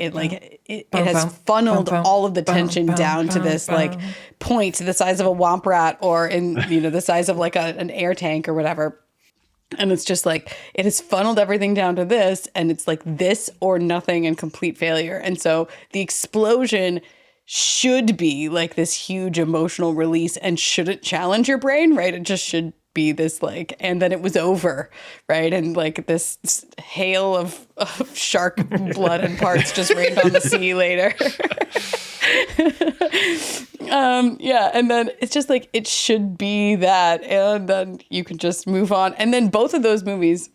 it has funneled all of the tension down to this like point the size of a womp rat or the size of like an air tank or whatever. And it's just like, it has funneled everything down to this and it's like this or nothing and complete failure. And so the explosion should be like this huge emotional release and shouldn't challenge your brain, right? It just should be this like, and then it was over, right? And like this hail of shark blood and parts just rained on the sea later. And then it's just like, it should be that. And then you can just move on. And then both of those movies,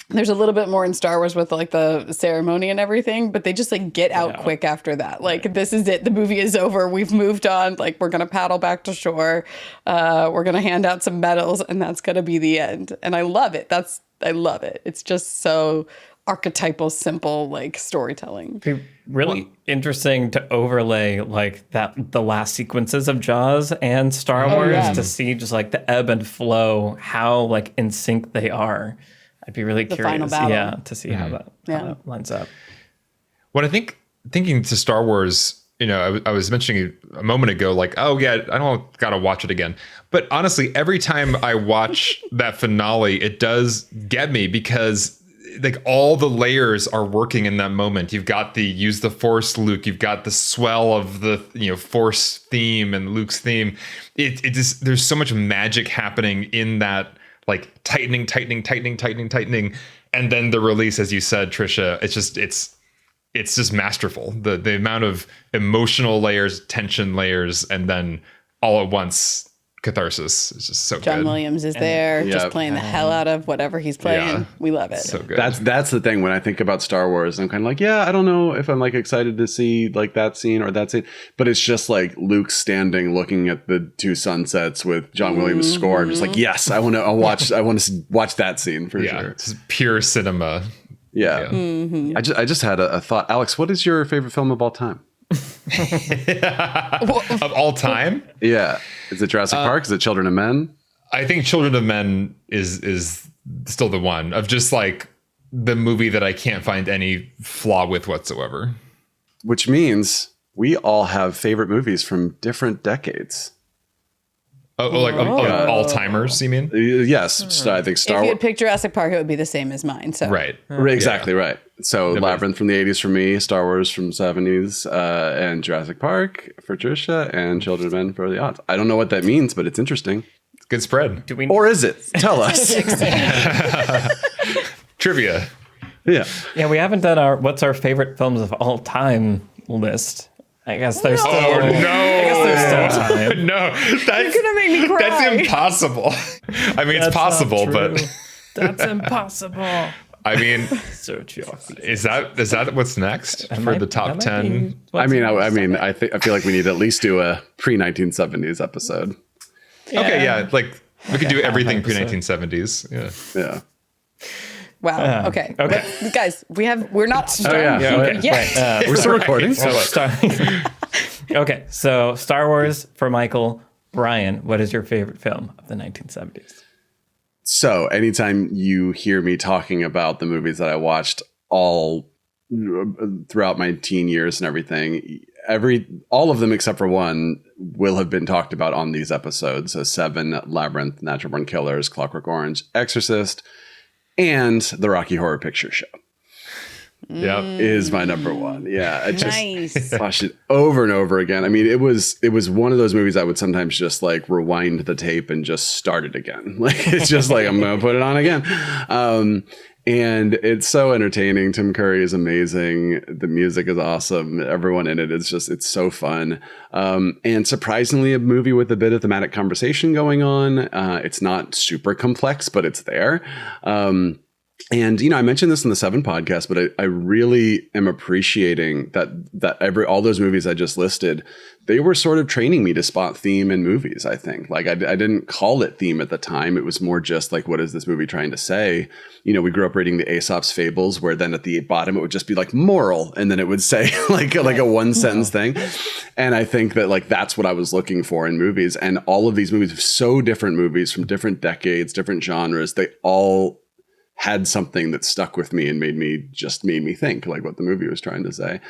there's a little bit more in Star Wars with like the ceremony and everything, but they just like get out quick after that. Like this is it. The movie is over. We've moved on. Like we're going to paddle back to shore. We're going to hand out some medals and that's going to be the end. And I love it. I love it. It's just so archetypal, simple, like storytelling. It'd be really interesting to overlay like the last sequences of Jaws and Star Wars to see just like the ebb and flow, how like in sync they are. I'd be really curious, to see how that lines up. What I thinking to Star Wars, I was mentioning a moment ago, like, oh yeah, I don't gotta watch it again. But honestly, every time I watch that finale, it does get me because like all the layers are working in that moment. You've got the use the Force Luke, you've got the swell of the Force theme and Luke's theme. It just there's so much magic happening in that. Like tightening, and then the release, as you said, Trisha. It's just masterful. The amount of emotional layers, tension layers, and then all at once catharsis is just so good. John Williams is there, just playing the hell out of whatever he's playing. Yeah. We love it. So good. That's the thing when I think about Star Wars. I'm kind of like, I don't know if I'm like excited to see like that scene or that scene, but it's just like Luke standing looking at the two sunsets with John Williams' score. I'm just like, yes, I want to watch that scene for sure. It's pure cinema. Yeah. Mm-hmm. I just had a thought. Alex, what is your favorite film of all time? Of all time? Yeah. Is it Jurassic Park? Is it Children of Men? I think Children of Men is still the one of just like the movie that I can't find any flaw with whatsoever. Which means we all have favorite movies from different decades. All timers, you mean? Yes. I think Star Wars. If you had picked Jurassic Park, it would be the same as mine. So right. Exactly right. So Labyrinth from the 80s for me, Star Wars from 70s, and Jurassic Park for Trisha, and Children of Men for the odds. I don't know what that means, but it's interesting. It's good spread. Or is it? Tell us. Trivia. Yeah. Yeah, we haven't done what's our favorite films of all time list. I guess there's still time. No, you're gonna make me cry. That's impossible. I mean, it's possible, but that's impossible. I mean, Search your feet. is that what's next for might- the top that might 10? be I what's mean, next. I feel like we need to at least do a pre-1970s episode. Okay, yeah, like we could do everything pre episode. 1970s. Yeah. Yeah. Wow. Okay. okay. But, guys, we're not done. yeah. Yeah, okay. Yeah. Right, We're still recording. So okay, so Star Wars for Michael. Brian, what is your favorite film of the 1970s? So anytime you hear me talking about the movies that I watched all throughout my teen years and everything, all of them except for one will have been talked about on these episodes. So Seven, Labyrinth, Natural Born Killers, Clockwork Orange, Exorcist, and the Rocky Horror Picture Show Yep. is my number one. Yeah, I just Nice. watched it over and over again. I mean, it was one of those movies I would sometimes just like rewind the tape and just start it again. Like it's just like I'm gonna put it on again. And it's so entertaining. Tim Curry is amazing. The music is awesome. Everyone in it is it's so fun. And surprisingly, a movie with a bit of thematic conversation going on. It's not super complex, but it's there. And, I mentioned this in the Seven podcast, but I really am appreciating that all those movies I just listed, they were sort of training me to spot theme in movies, I think. Like I didn't call it theme at the time. It was more just like, what is this movie trying to say? We grew up reading the Aesop's Fables, where then at the bottom, it would just be like moral. And then it would say like a one sentence thing. And I think that like, that's what I was looking for in movies. And all of these movies are so different movies from different decades, different genres. They all had something that stuck with me and made me think like what the movie was trying to say.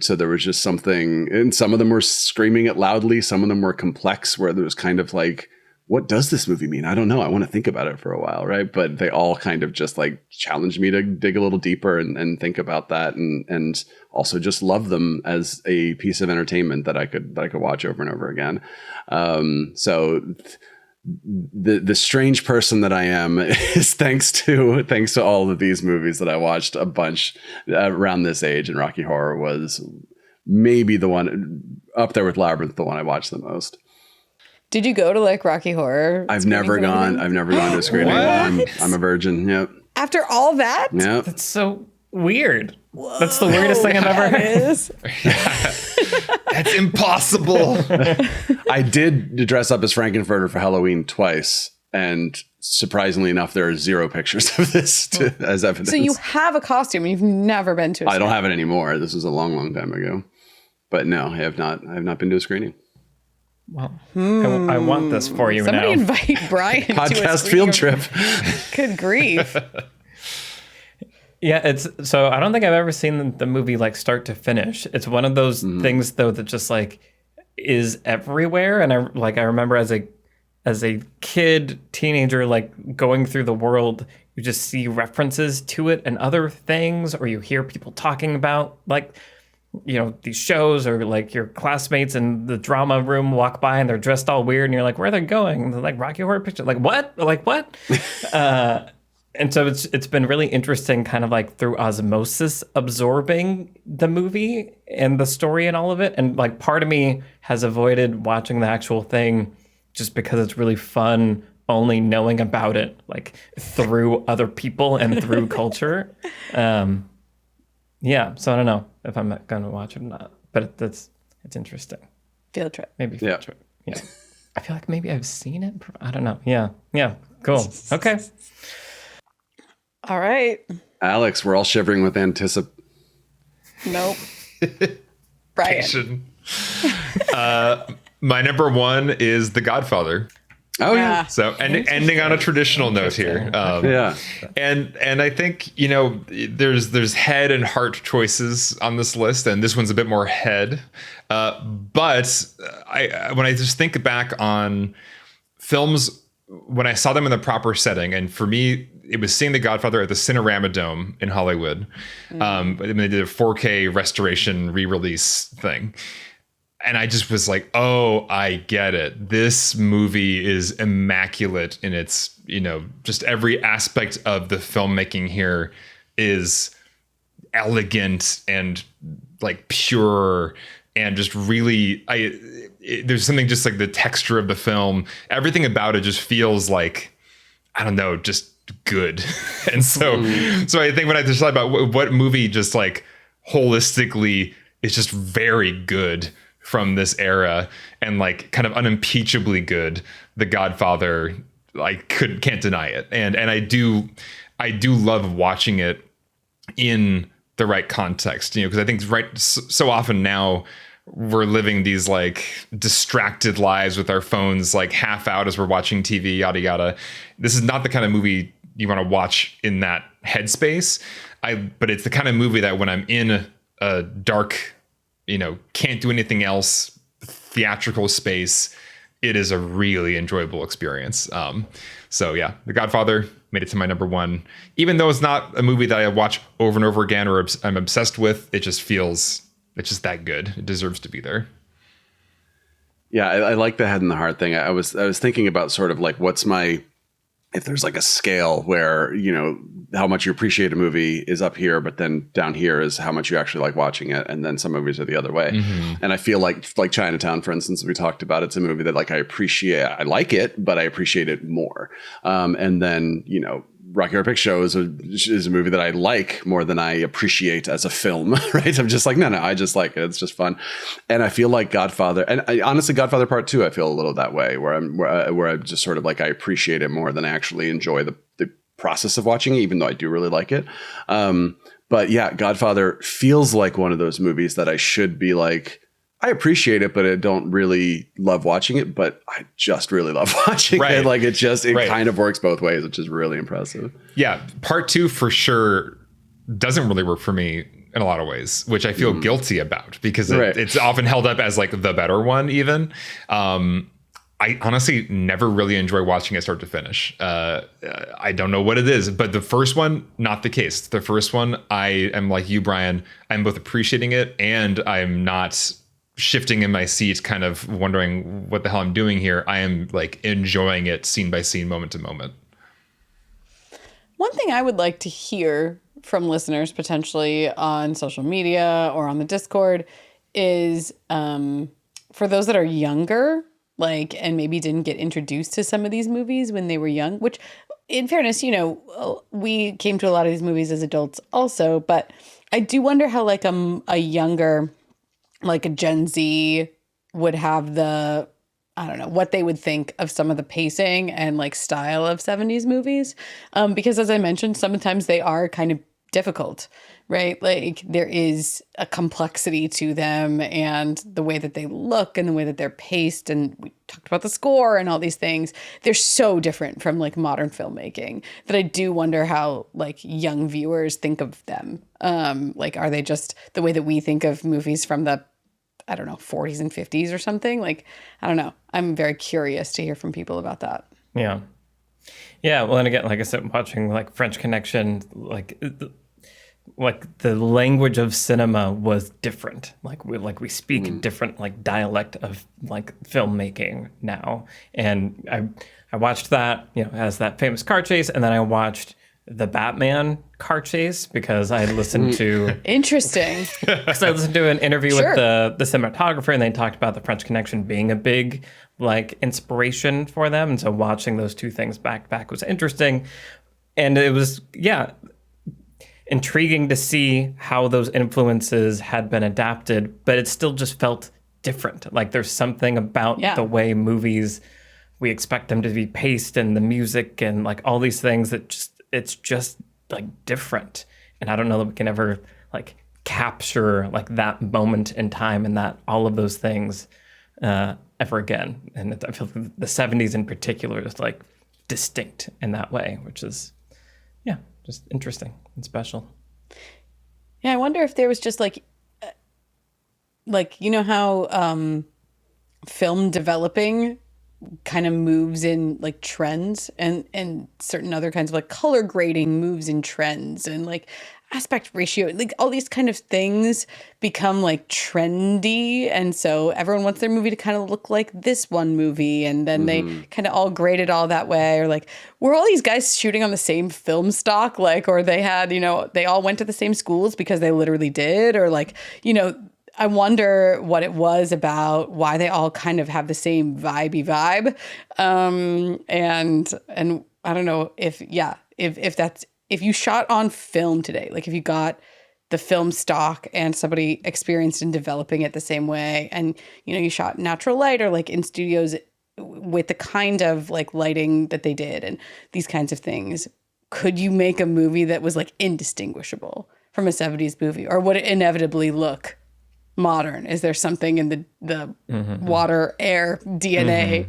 So there was just something, and some of them were screaming it loudly. Some of them were complex, where there was kind of like, what does this movie mean? I don't know. I want to think about it for a while. Right. But they all kind of just like challenged me to dig a little deeper and think about that. And also just love them as a piece of entertainment that I could watch over and over again. So the strange person that I am is thanks to all of these movies that I watched a bunch around this age, and Rocky Horror was maybe the one up there with Labyrinth, the one I watched the most. Did you go to like Rocky Horror? I've never gone to a screening. I'm a virgin. Yep. After all that? Yep. That's so weird. That's the weirdest thing I've ever heard. Is. That's impossible. I did dress up as Frankenfurter for Halloween twice, and surprisingly enough, there are zero pictures of this as evidence. So you have a costume and you've never been to a I don't have it anymore. This was a long, long time ago. But no, I have not been to a screening. Well, I want this for you Somebody now. invite Brian to a Podcast screening field of- trip. Good grief. Yeah, so I don't think I've ever seen the movie like start to finish. It's one of those things though that just like is everywhere, and I remember as a kid, teenager, like going through the world, you just see references to it and other things, or you hear people talking about like these shows, or like your classmates in the drama room walk by and they're dressed all weird and you're like, where are they going? And they're like, Rocky Horror Picture. Like what? And so it's been really interesting kind of like through osmosis absorbing the movie and the story and all of it. And like part of me has avoided watching the actual thing just because it's really fun only knowing about it like through other people and through culture. Yeah, so I don't know if I'm going to watch it or not, but it's interesting. Field trip. Maybe field trip. Yeah. I feel like maybe I've seen it. I don't know. Yeah. Cool. Okay. All right. Alex, we're all shivering with anticipation. Nope. Brian. My number one is The Godfather. Oh yeah. So ending on a traditional note here. Yeah. And I think, there's head and heart choices on this list, and this one's a bit more head. But when I just think back on films, when I saw them in the proper setting, and for me, it was seeing The Godfather at the Cinerama Dome in Hollywood. They did a 4K restoration re-release thing. And I just was like, oh, I get it. This movie is immaculate in its, just every aspect of the filmmaking here is elegant and like pure and just really, there's something just like the texture of the film. Everything about it just feels like, I don't know, just good. And so I think when I just thought about what movie just like holistically is just very good from this era and like kind of unimpeachably good, The Godfather, I can't deny it. And I do love watching it in the right context, because I think so often now we're living these like distracted lives with our phones like half out as we're watching TV, yada yada. This is not the kind of movie you want to watch in that headspace. But it's the kind of movie that when I'm in a dark, can't do anything else, theatrical space, it is a really enjoyable experience. So yeah, The Godfather made it to my number one, even though it's not a movie that I watch over and over again or I'm obsessed with. It's just that good. It deserves to be there. Yeah, I like the head and the heart thing. I was thinking about sort of like if there's like a scale where, how much you appreciate a movie is up here, but then down here is how much you actually like watching it. And then some movies are the other way. And I feel like Chinatown, for instance, we talked about, it's a movie that like I like it, but I appreciate it more. And then, Rocky Horror Picture Show is a movie that I like more than I appreciate as a film, right? I'm just like, no, I just like it. It's just fun. And I feel like Godfather, and honestly, Godfather Part 2, I feel a little that way, where I'm just sort of like, I appreciate it more than I actually enjoy the process of watching it, even though I do really like it. But yeah, Godfather feels like one of those movies that I should be like, I appreciate it, but I don't really love watching it, but I just really love watching it. Like it kind of works both ways, which is really impressive. Yeah. Part 2 for sure doesn't really work for me in a lot of ways, which I feel guilty about because it's often held up as like the better one even. I honestly never really enjoy watching it start to finish. I don't know what it is, but the first one, not the case. The first one, I am like you, Brian. I'm both appreciating it and I'm not shifting in my seat, kind of wondering what the hell I'm doing here. I am like enjoying it scene by scene, moment to moment. One thing I would like to hear from listeners potentially on social media or on the Discord is for those that are younger, and maybe didn't get introduced to some of these movies when they were young, which in fairness, we came to a lot of these movies as adults also, but I do wonder how a younger, like a Gen Z would have I don't know, what they would think of some of the pacing and style of 70s movies. Because as I mentioned, sometimes they are kind of difficult, right? Like there is a complexity to them and the way that they look and the way that they're paced. And we talked about the score and all these things. They're so different from modern filmmaking that I do wonder how young viewers think of them. Are they just the way that we think of movies from the, I don't know, 40s and 50s or something? I don't know. I'm very curious to hear from people about that. Yeah. Yeah. Well, and again, like I said, watching French Connection, the language of cinema was different. We speak a different dialect of filmmaking now. And I watched that, as that famous car chase, and then I watched the Batman car chase because I listened to interesting. Because I listened to an interview with the cinematographer, and they talked about the French Connection being a big inspiration for them. And so watching those two things back to back was interesting. And it was intriguing to see how those influences had been adapted, but it still just felt different. There's something about the way movies, we expect them to be paced, and the music and all these things that it's just different. And I don't know that we can ever capture that moment in time and that all of those things ever again. And I feel like the 70s in particular is distinct in that way, which is just interesting and special. Yeah, I wonder if there was just how film developing kind of moves in trends and certain other kinds of color grading moves in trends and aspect ratio, all these kind of things become trendy, and so everyone wants their movie to kind of look like this one movie, and then they kind of all grade it all that way, or were all these guys shooting on the same film stock, or they had they all went to the same schools because they literally did, or I wonder what it was about why they all kind of have the same vibe. And I don't know if if you shot on film today, like if you got the film stock and somebody experienced in developing it the same way, and you shot natural light or like in studios with the kind of like lighting that they did and these kinds of things, could you make a movie that was like indistinguishable from a 70s movie, or would it inevitably look modern? Is there something in the water, air, DNA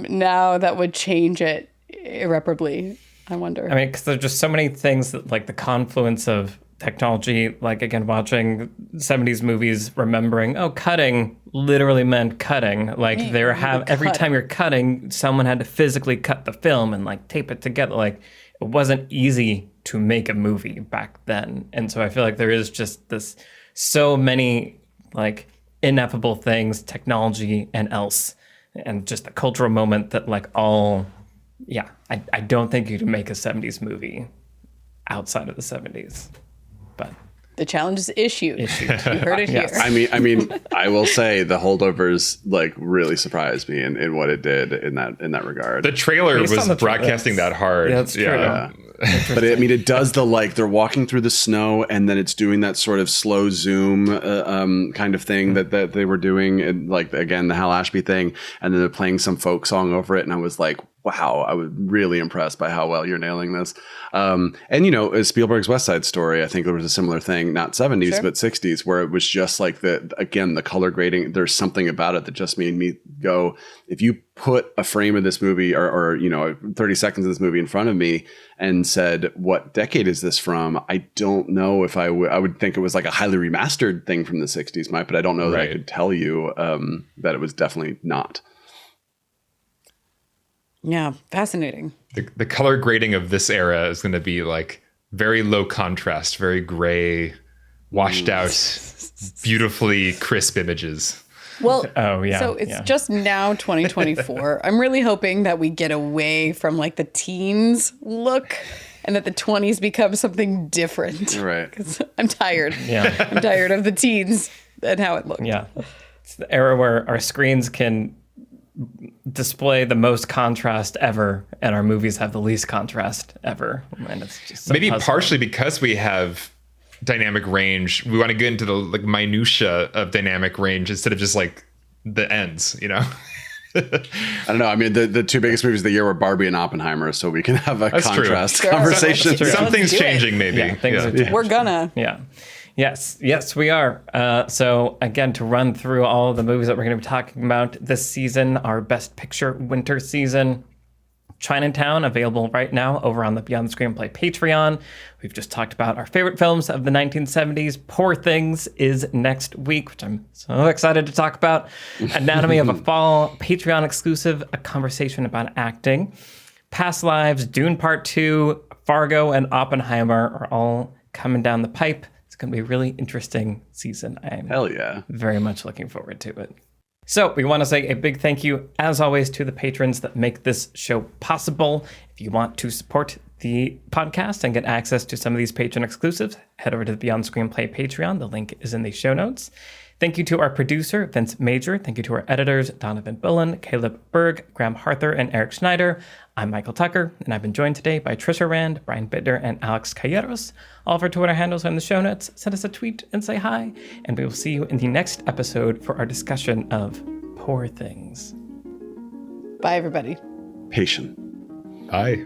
now that would change it irreparably? I wonder. I mean, because there's just so many things that, like, the confluence of technology, like, again, watching 70s movies, remembering, cutting literally meant cutting. Like, every time you're cutting, someone had to physically cut the film and, like, tape it together. Like, it wasn't easy to make a movie back then. And so I feel like there is just so many, like, ineffable things, technology and else, and just a cultural moment that, like, I don't think you can make a 70s movie outside of the 70s. But the challenge is issued. You heard it here. I mean, I will say the Holdovers like really surprised me in what it did in that regard. The trailer was broadcasting that hard. Yeah, that's true. Yeah. But it does the, like, they're walking through the snow and then it's doing that sort of slow zoom kind of thing that they were doing, and like, again, the Hal Ashby thing, and then they're playing some folk song over it, and I was like, wow, I was really impressed by how well you're nailing this. And Spielberg's West Side Story, I think there was a similar thing, not 70s but 60s, where it was just like the color grading. There's something about it that just made me go, if you put a frame of this movie or 30 seconds of this movie in front of me and said, what decade is this from? I don't know if I would think it was like a highly remastered thing from the 60s, Mike, but I don't know that I could tell you that it was definitely not. Yeah, fascinating. The color grading of this era is going to be like very low contrast, very gray, washed out, beautifully crisp images. Well, so it's just now 2024. I'm really hoping that we get away from like the teens look and that the 20s become something different. Right. Because I'm tired. Yeah. I'm tired of the teens and how it looked. Yeah. It's the era where our screens can display the most contrast ever and our movies have the least contrast ever. And it's just so maybe puzzling. Partially because we have dynamic range, we want to get into the like minutia of dynamic range instead of just like the ends, I don't know. I mean, the two biggest movies of the year were Barbie and Oppenheimer, so we can have a contrast conversation. Something's changing, maybe. Yeah, things are changing. We're gonna. Yeah. Yes, we are. So again, to run through all of the movies that we're going to be talking about this season, our Best Picture winter season, Chinatown, available right now over on the Beyond the Screenplay Patreon. We've just talked about our favorite films of the 1970s. Poor Things is next week, which I'm so excited to talk about. Anatomy of a Fall, Patreon exclusive, a conversation about acting. Past Lives, Dune Part 2, Fargo, and Oppenheimer are all coming down the pipe. It's going to be a really interesting season. I'm very much looking forward to it. So we want to say a big thank you, as always, to the patrons that make this show possible. If you want to support the podcast and get access to some of these patron exclusives, head over to the Beyond Screenplay Patreon. The link is in the show notes. Thank you to our producer, Vince Major. Thank you to our editors, Donovan Bullen, Caleb Berg, Graham Harther, and Eric Schneider. I'm Michael Tucker, and I've been joined today by Trisha Rand, Brian Bittner, and Alex Calleros. All of our Twitter handles are in the show notes. Send us a tweet and say hi, and we will see you in the next episode for our discussion of Poor Things. Bye, everybody. Patient. Bye.